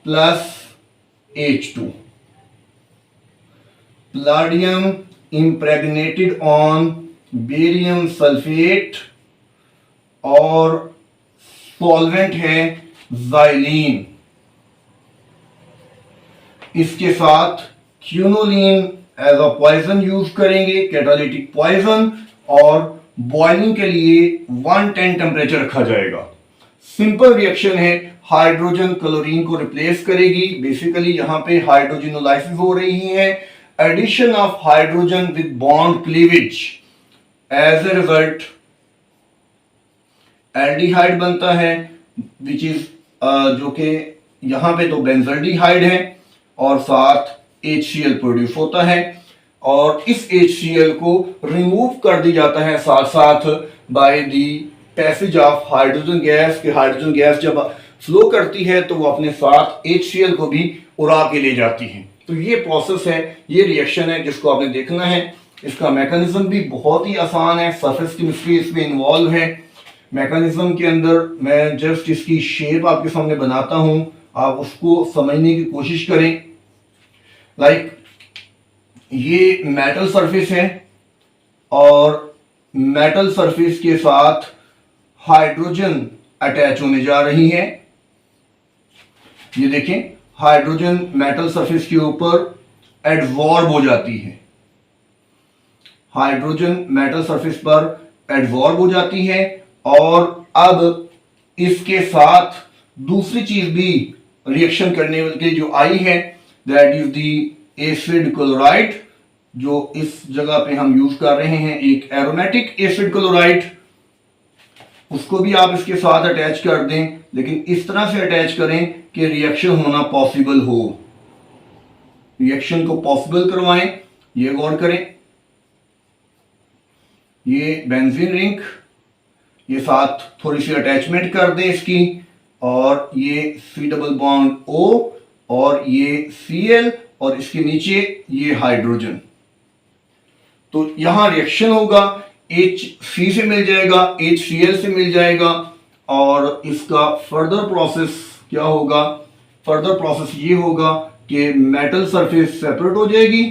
प्लस H2, palladium impregnated on barium sulphate, और सॉल्वेंट है ज़ाइलीन। इसके साथ quinoline as a poison use करेंगे, कैटालिटिक पॉइजन, और बॉइलिंग के लिए 110 टेम्परेचर रखा जाएगा। सिंपल रिएक्शन है, हाइड्रोजन क्लोरीन को रिप्लेस करेगी। बेसिकली यहां पे हाइड्रोजिनोलाइसिस हो रही है, addition of hydrogen with bond cleavage, as a result aldehyde बनता है, विच इज जो कि यहां पे तो बेंजल्डिहाइड है, और साथ HCl प्रोड्यूस होता है, और इस HCl को रिमूव कर दिया जाता है साथ साथ by the passage of hydrogen gas. कि हाइड्रोजन गैस जब फ्लो करती है तो वो अपने साथ HCl को भी उड़ा के ले जाती है। तो ये प्रोसेस है, ये रिएक्शन है जिसको आपने देखना है। इसका मैकेनिज्म भी बहुत ही आसान है, सरफेस केमिस्ट्री इसमें इन्वॉल्व है। मैकेनिज्म के अंदर मैं जस्ट इसकी शेप आपके सामने बनाता हूं, आप उसको समझने की कोशिश करें। लाइक ये मेटल सरफेस है, और मेटल सरफेस के साथ हाइड्रोजन अटैच होने जा रही है। ये देखें, हाइड्रोजन मेटल सरफेस के ऊपर एडजॉर्ब हो जाती है, हाइड्रोजन मेटल सरफेस पर एडजॉर्ब हो जाती है, और अब इसके साथ दूसरी चीज भी रिएक्शन करने के जो आई है, that is the acid chloride, जो इस जगह पे हम यूज कर रहे हैं, एक एरोमेटिक एसिड क्लोराइड। उसको भी आप इसके साथ अटैच कर दें, लेकिन इस तरह से अटैच करें कि रिएक्शन होना पॉसिबल हो, रिएक्शन को पॉसिबल करवाएं। ये गौर करें, ये बेंजीन रिंग, ये साथ थोड़ी सी अटैचमेंट कर दें इसकी, और ये C डबल बॉन्ड O, और ये Cl, और इसके नीचे ये हाइड्रोजन। तो यहां रिएक्शन होगा, HC से मिल जाएगा, HCl से मिल जाएगा, और इसका फर्दर प्रोसेस क्या होगा? फर्दर प्रोसेस ये होगा कि मेटल सरफेस सेपरेट हो जाएगी,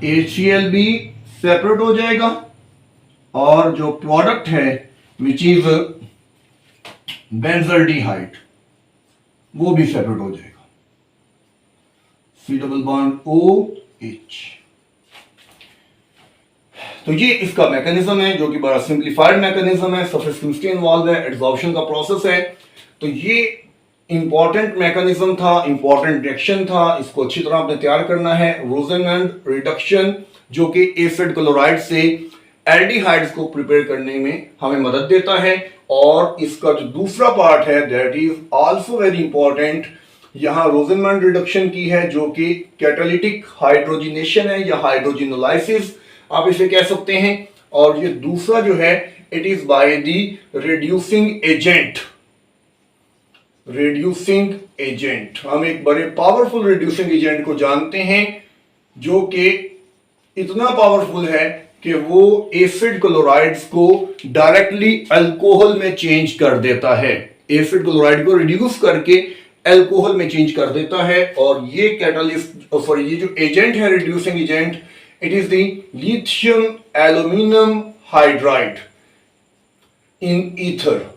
HCl भी सेपरेट हो जाएगा, और जो प्रोडक्ट है विच इज बेंजल्डिहाइड वो भी सेपरेट हो जाएगा, C डबल बॉन्ड OH। तो ये इसका मैकेनिज्म है, जो कि बड़ा सिंप्लीफाइड मैकेनिज्म है, सरफेस केमिस्ट्री इन्वॉल्व है, एडसॉर्प्शन का प्रोसेस है। तो ये इंपॉर्टेंट मैकेनिज्म था, इंपॉर्टेंट रिएक्शन था, इसको अच्छी तरह आपने तैयार करना है। रोजेनलैंड रिडक्शन, जो कि एसिड क्लोराइड से एल्डिहाइड्स को प्रिपेयर करने में हमें मदद देता है, और इसका जो दूसरा पार्ट है that is also very important. यहां रोजेनलैंड रिडक्शन की है, जो कि कैटालिटिक हाइड्रोजिनेशन है या हाइड्रोजिनोलाइसिस आप इसे कह सकते हैं, और ये दूसरा जो है it is by the reducing agent. Reducing agent, हम एक बड़े पावरफुल रिड्यूसिंग एजेंट को जानते हैं, जो कि इतना पावरफुल है कि वो एसिड क्लोराइड्स को डायरेक्टली अल्कोहल में चेंज कर देता है, एसिड क्लोराइड को रिड्यूस करके अल्कोहल में चेंज कर देता है। और ये कैटालिस्ट सॉरी ये जो एजेंट है reducing agent, it is the lithium aluminium hydride in ether.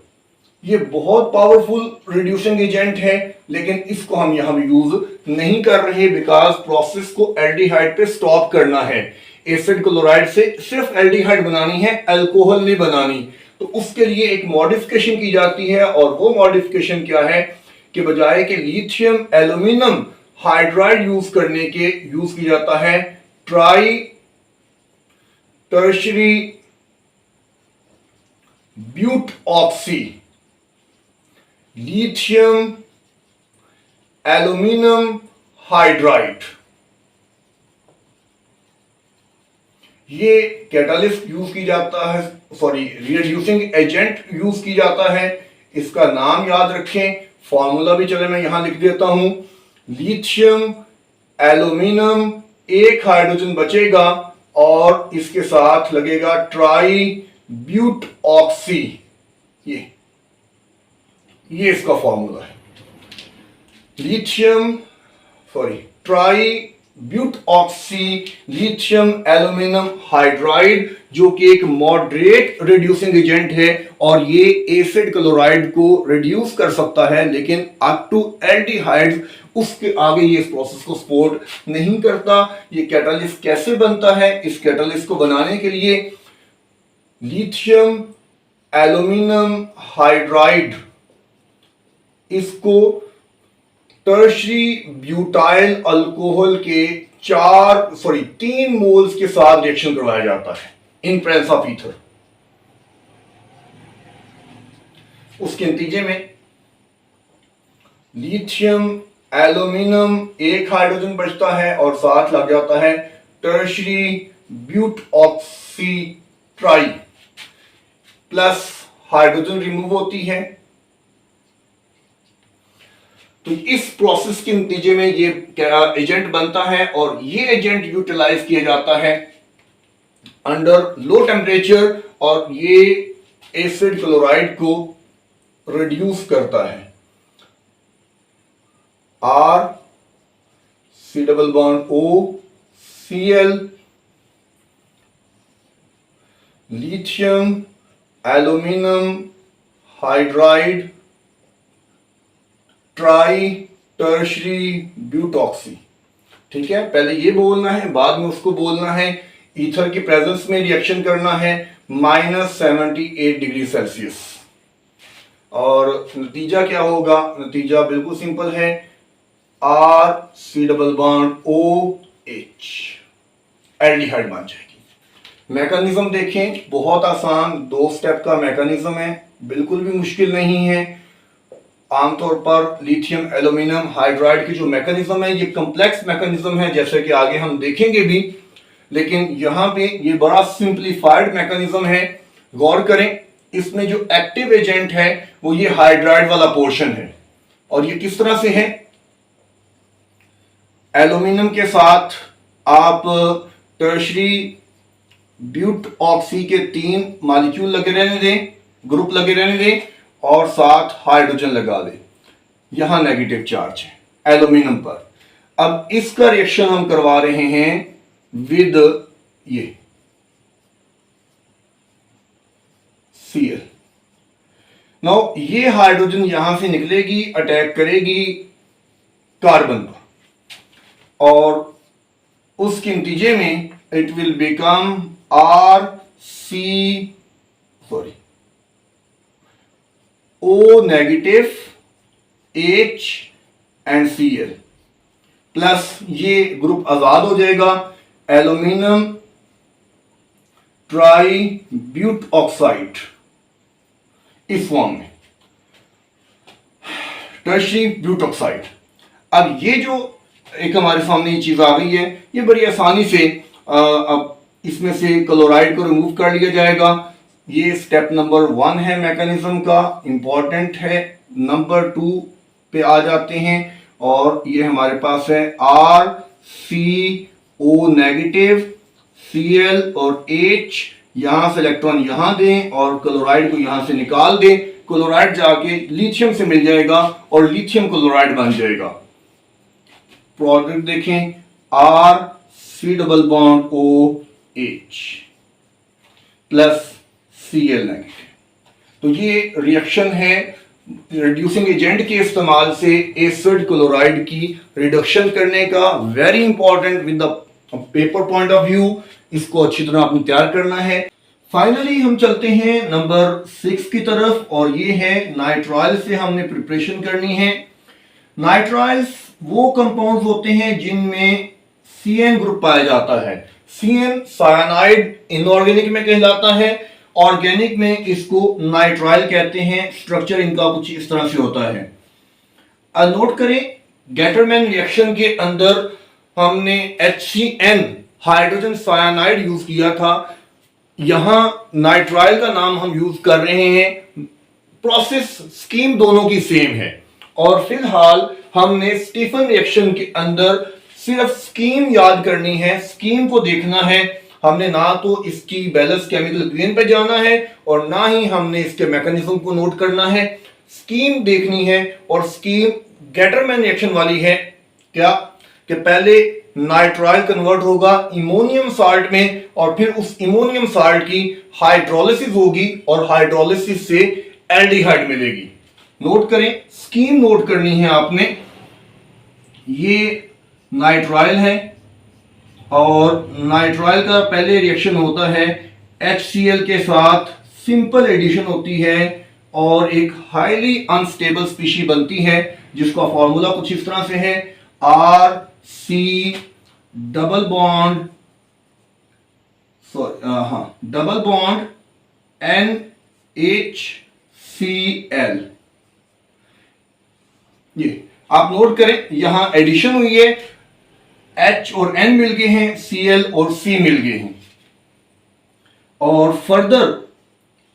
ये बहुत पावरफुल रिड्यूसिंग एजेंट है, लेकिन इसको हम यहां यूज नहीं कर रहे, बिकॉज प्रोसेस को एल्डिहाइड पे स्टॉप करना है। एसिड क्लोराइड से सिर्फ एल्डिहाइड बनानी है, अल्कोहल नहीं बनानी। तो उसके लिए एक मॉडिफिकेशन की जाती है, और वो मॉडिफिकेशन क्या है कि बजाय के लिथियम एल्यूमिनियम हाइड्राइड यूज करने के यूज किया जाता है tri tertiary butoxy lithium aluminium hydride. ये कैटालिस्ट यूज की जाता है, सॉरी रिड्यूसिंग एजेंट यूज की जाता है। इसका नाम याद रखें, फॉर्मूला भी चले मैं यहां लिख देता हूं, लिथियम एल्यूमिनियम, एक हाइड्रोजन बचेगा और इसके साथ लगेगा ट्राई ब्यूट ऑक्सी, ये इसका फॉर्मूला है। Lithium sorry tri butoxy lithium aluminium hydride, जो कि एक मॉडरेट रिड्यूसिंग एजेंट है और ये एसिड क्लोराइड को रिड्यूस कर सकता है, लेकिन अप टू एल्डिहाइड्स उसके आगे ये इस प्रोसेस को सपोर्ट नहीं करता। ये कैटालिस्ट कैसे बनता है? इस कैटालिस्ट को बनाने के लिए लिथियम एल्यूमिनियम हाइड्राइड, इसको टर्शरी ब्यूटाइल अल्कोहल के 3 मोल्स के साथ रिएक्शन करवाया जाता है इन प्रेजेंस ऑफ ईथर। उसके नतीजे में लिथियम एल्यूमिनियम, एक हाइड्रोजन बचता है और साथ लग जाता है tertiary butoxy tri, plus hydrogen remove होती है। तो इस प्रोसेस के नतीजे में ये एजेंट बनता है और ये एजेंट यूटिलाइज किया जाता है अंडर लो टेम्परेचर और ये एसिड क्लोराइड को रिड्यूस करता है। R C double bond O Cl, lithium aluminium hydride tri tertiary butoxy. ठीक है, पहले ये बोलना है, बाद में उसको बोलना है। ईथर की प्रेजेंस में रिएक्शन करना है -78 डिग्री सेल्सियस। और नतीजा क्या होगा? नतीजा बिल्कुल सिंपल है, R C double bond OH, aldehyde बन जाएगी। मैकेनिज्म देखें, बहुत आसान 2 स्टेप का मैकेनिज्म है, बिल्कुल भी मुश्किल नहीं है। आमतौर पर लिथियम एल्यूमिनियम हाइड्राइड की जो मैकेनिज्म है ये कॉम्प्लेक्स मैकेनिज्म है, जैसे कि आगे हम देखेंगे भी, लेकिन यहां पे ये बड़ा सिंप्लीफाइड मैकेनिज्म है। गौर करें, इसमें जो एक्टिव एजेंट है वो ये हाइड्राइड वाला पोर्शन है। और ये किस तरह से है? एल्यूमिनियम के साथ आप टर्शरी ब्यूट ऑक्सी के 3 मॉलिक्यूल लगे रहने दें, ग्रुप लगे रहने दें और साथ हाइड्रोजन लगा दें। यहां नेगेटिव चार्ज है एल्यूमिनियम पर। अब इसका रिएक्शन हम करवा रहे हैं विद ये Cl। नाउ ये हाइड्रोजन यहां से निकलेगी, अटैक करेगी कार्बन पर और उसके नतीजे में it will become O negative H and Cl plus ये ग्रुप आजाद हो जाएगा, एल्यूमिनियम ट्राई ब्यूट ऑक्साइड इस फॉर्म में, टर्शरी ब्यूट ऑक्साइड। अब ये जो एक हमारे सामने ये चीज आ गई है, ये बड़ी आसानी से अब इसमें से क्लोराइड को रिमूव कर लिया जाएगा। ये स्टेप नंबर 1 है मैकेनिज्म का, इंपॉर्टेंट है। नंबर 2 पे आ जाते हैं और ये हमारे पास है RCO नेगेटिव, Cl और H, यहां से इलेक्ट्रॉन यहां दें और क्लोराइड को यहां से निकाल दें। क्लोराइड जाके लिथियम से मिल जाएगा और लिथियम क्लोराइड बन जाएगा। प्रोडक्ट देखें, RC double bond OH plus Cl negative. तो ये रिएक्शन है रिड्यूसिंग एजेंट के इस्तेमाल से एसिड क्लोराइड की रिडक्शन करने का। Very important with the paper point of view, इसको अच्छी तरह आपने तैयार करना है। फाइनली हम चलते हैं नंबर 6 की तरफ और ये है नाइट्राइल से हमने प्रिपरेशन करनी है। नाइट्राइल्स वो कंपाउंड्स होते हैं जिनमें CN ग्रुप पाया जाता है। CN साइनाइड इनऑर्गेनिक में कहलाता है, ऑर्गेनिक में इसको नाइट्राइल कहते हैं। स्ट्रक्चर इनका कुछ इस तरह से होता है। नोट करें, गेटरमैन रिएक्शन के अंदर हमने HCN हाइड्रोजन साइनाइड यूज किया था, यहां नाइट्राइल का नाम हम यूज कर रहे हैं। प्रोसेस स्कीम दोनों की सेम है और फिलहाल हमने स्टीफन रिएक्शन के अंदर सिर्फ स्कीम याद करनी है, स्कीम को देखना है। हमने ना तो इसकी बैलेंस केमिकल इक्वेशन पे जाना है और ना ही हमने इसके मैकेनिज्म को नोट करना है, स्कीम देखनी है। और स्कीम गेटरमैन रिएक्शन वाली है क्या कि पहले नाइट्राइल कन्वर्ट होगा इमोनियम साल्ट में और फिर उस इमोनियम साल्ट की हाइड्रोलिसिस होगी और हाइड्रोलिसिस से एल्डिहाइड मिलेगी। नोट करें, स्कीम नोट करनी है आपने। ये नाइट्राइल है और नाइट्राइल का पहले रिएक्शन होता है HCl के साथ, सिंपल एडिशन होती है और एक हाईली अनस्टेबल स्पीशी बनती है जिसका फॉर्मूला कुछ इस तरह से है RC डबल बॉन्ड NHCl। ये आप नोट करें, यहां एडिशन हुई है, H और N मिल गए हैं, Cl और C मिल गए हैं। और फर्दर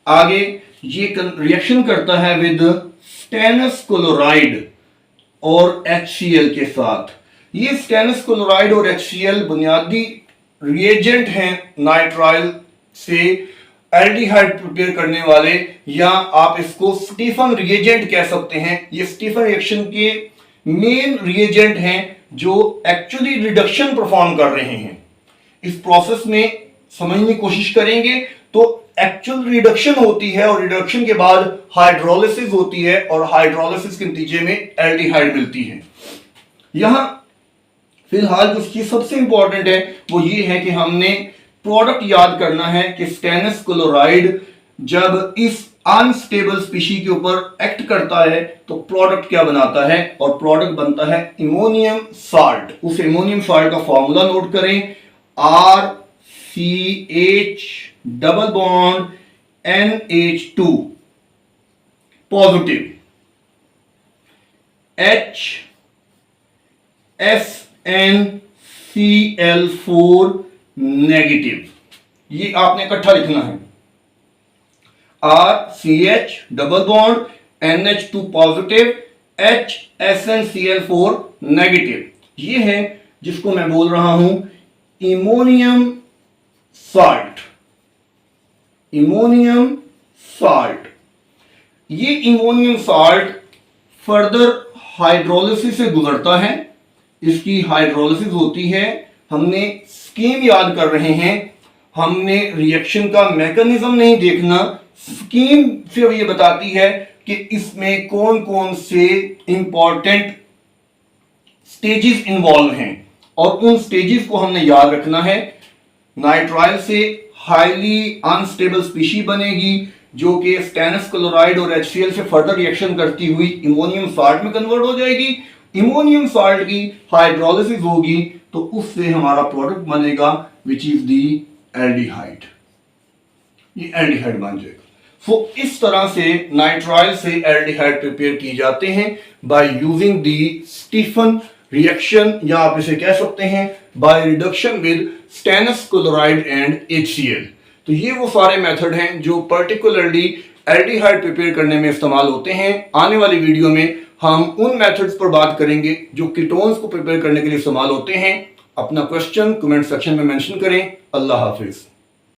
आगे ये रिएक्शन करता है विद स्टेनस क्लोराइड और HCl के साथ। ये स्टेनस क्लोराइड और HCl बुनियादी रिएजेंट हैं नाइट्राइल से एल्डिहाइड प्रिपेयर करने वाले, या आप इसको स्टीफन रिएजेंट कह सकते हैं। ये स्टीफन रिएक्शन के मेन रिएजेंट हैं जो एक्चुअली रिडक्शन परफॉर्म कर रहे हैं। इस प्रोसेस में समझने की कोशिश करेंगे तो एक्चुअल रिडक्शन होती है और रिडक्शन के बाद हाइड्रोलिसिस होती है और हाइड्रोलिसिस के नतीजे में एल्डिहाइड मिलती है। यहां फिलहाल जो चीज सबसे इंपॉर्टेंट है वो ये है कि हमने प्रोडक्ट याद करना है कि स्टेनस क्लोराइड जब इस अनस्टेबल स्पीशी के ऊपर एक्ट करता है तो प्रोडक्ट क्या बनाता है, और प्रोडक्ट बनता है इमोनियम साल्ट। उस इमोनियम साल्ट का फॉर्मूला नोट करें RCH double bond NH2 positive HSNCl4 negative. ये आपने इकट्ठा लिखना है, RCH double bond NH2 positive HSNCl4 negative. ये है जिसको मैं बोल रहा हूं इमोनियम साल्ट। इमोनियम साल्ट, ये इमोनियम साल्ट फर्दर हाइड्रोलिसिस से गुजरता है, इसकी हाइड्रोलिसिस होती है। हमने स्कीम याद कर रहे हैं, हमने रिएक्शन का मैकेनिज्म नहीं देखना। स्कीम सिर्फ ये बताती है कि इसमें कौन कौन से इंपॉर्टेंट स्टेजेस इन्वॉल्व हैं और उन स्टेजेस को हमने याद रखना है। नाइट्राइल से हाईली अनस्टेबल स्पीशी बनेगी जो कि स्टेनस क्लोराइड और HCl से फर्दर रिएक्शन करती हुई इमोनियम साल्ट में कन्वर्ट हो जाएगी। इमोनियम साल्ट की हाइड्रोलिसिस होगी तो उससे हमारा प्रोडक्ट बनेगा विच इज दी एल्डिहाइड। ये एल्डिहाइड बन जाएगा। सो इस तरह से नाइट्राइल से एल्डिहाइड प्रिपेयर की जाते हैं by using the Stephen reaction, या आप इसे कह सकते हैं by reduction with stannous chloride and HCl। तो ये वो सारे मेथड हैं जो पर्टिकुलरली एल्डिहाइड प्रिपेयर करने में इस्तेमाल होते हैं। आने वाली वीडियो में हम उन मेथड्स पर बात करेंगे जो कीटोन्स को प्रिपेयर करने के लिए इस्तेमाल होते हैं। अपना क्वेश्चन कमेंट सेक्शन में मेंशन करें। अल्लाह हाफिज।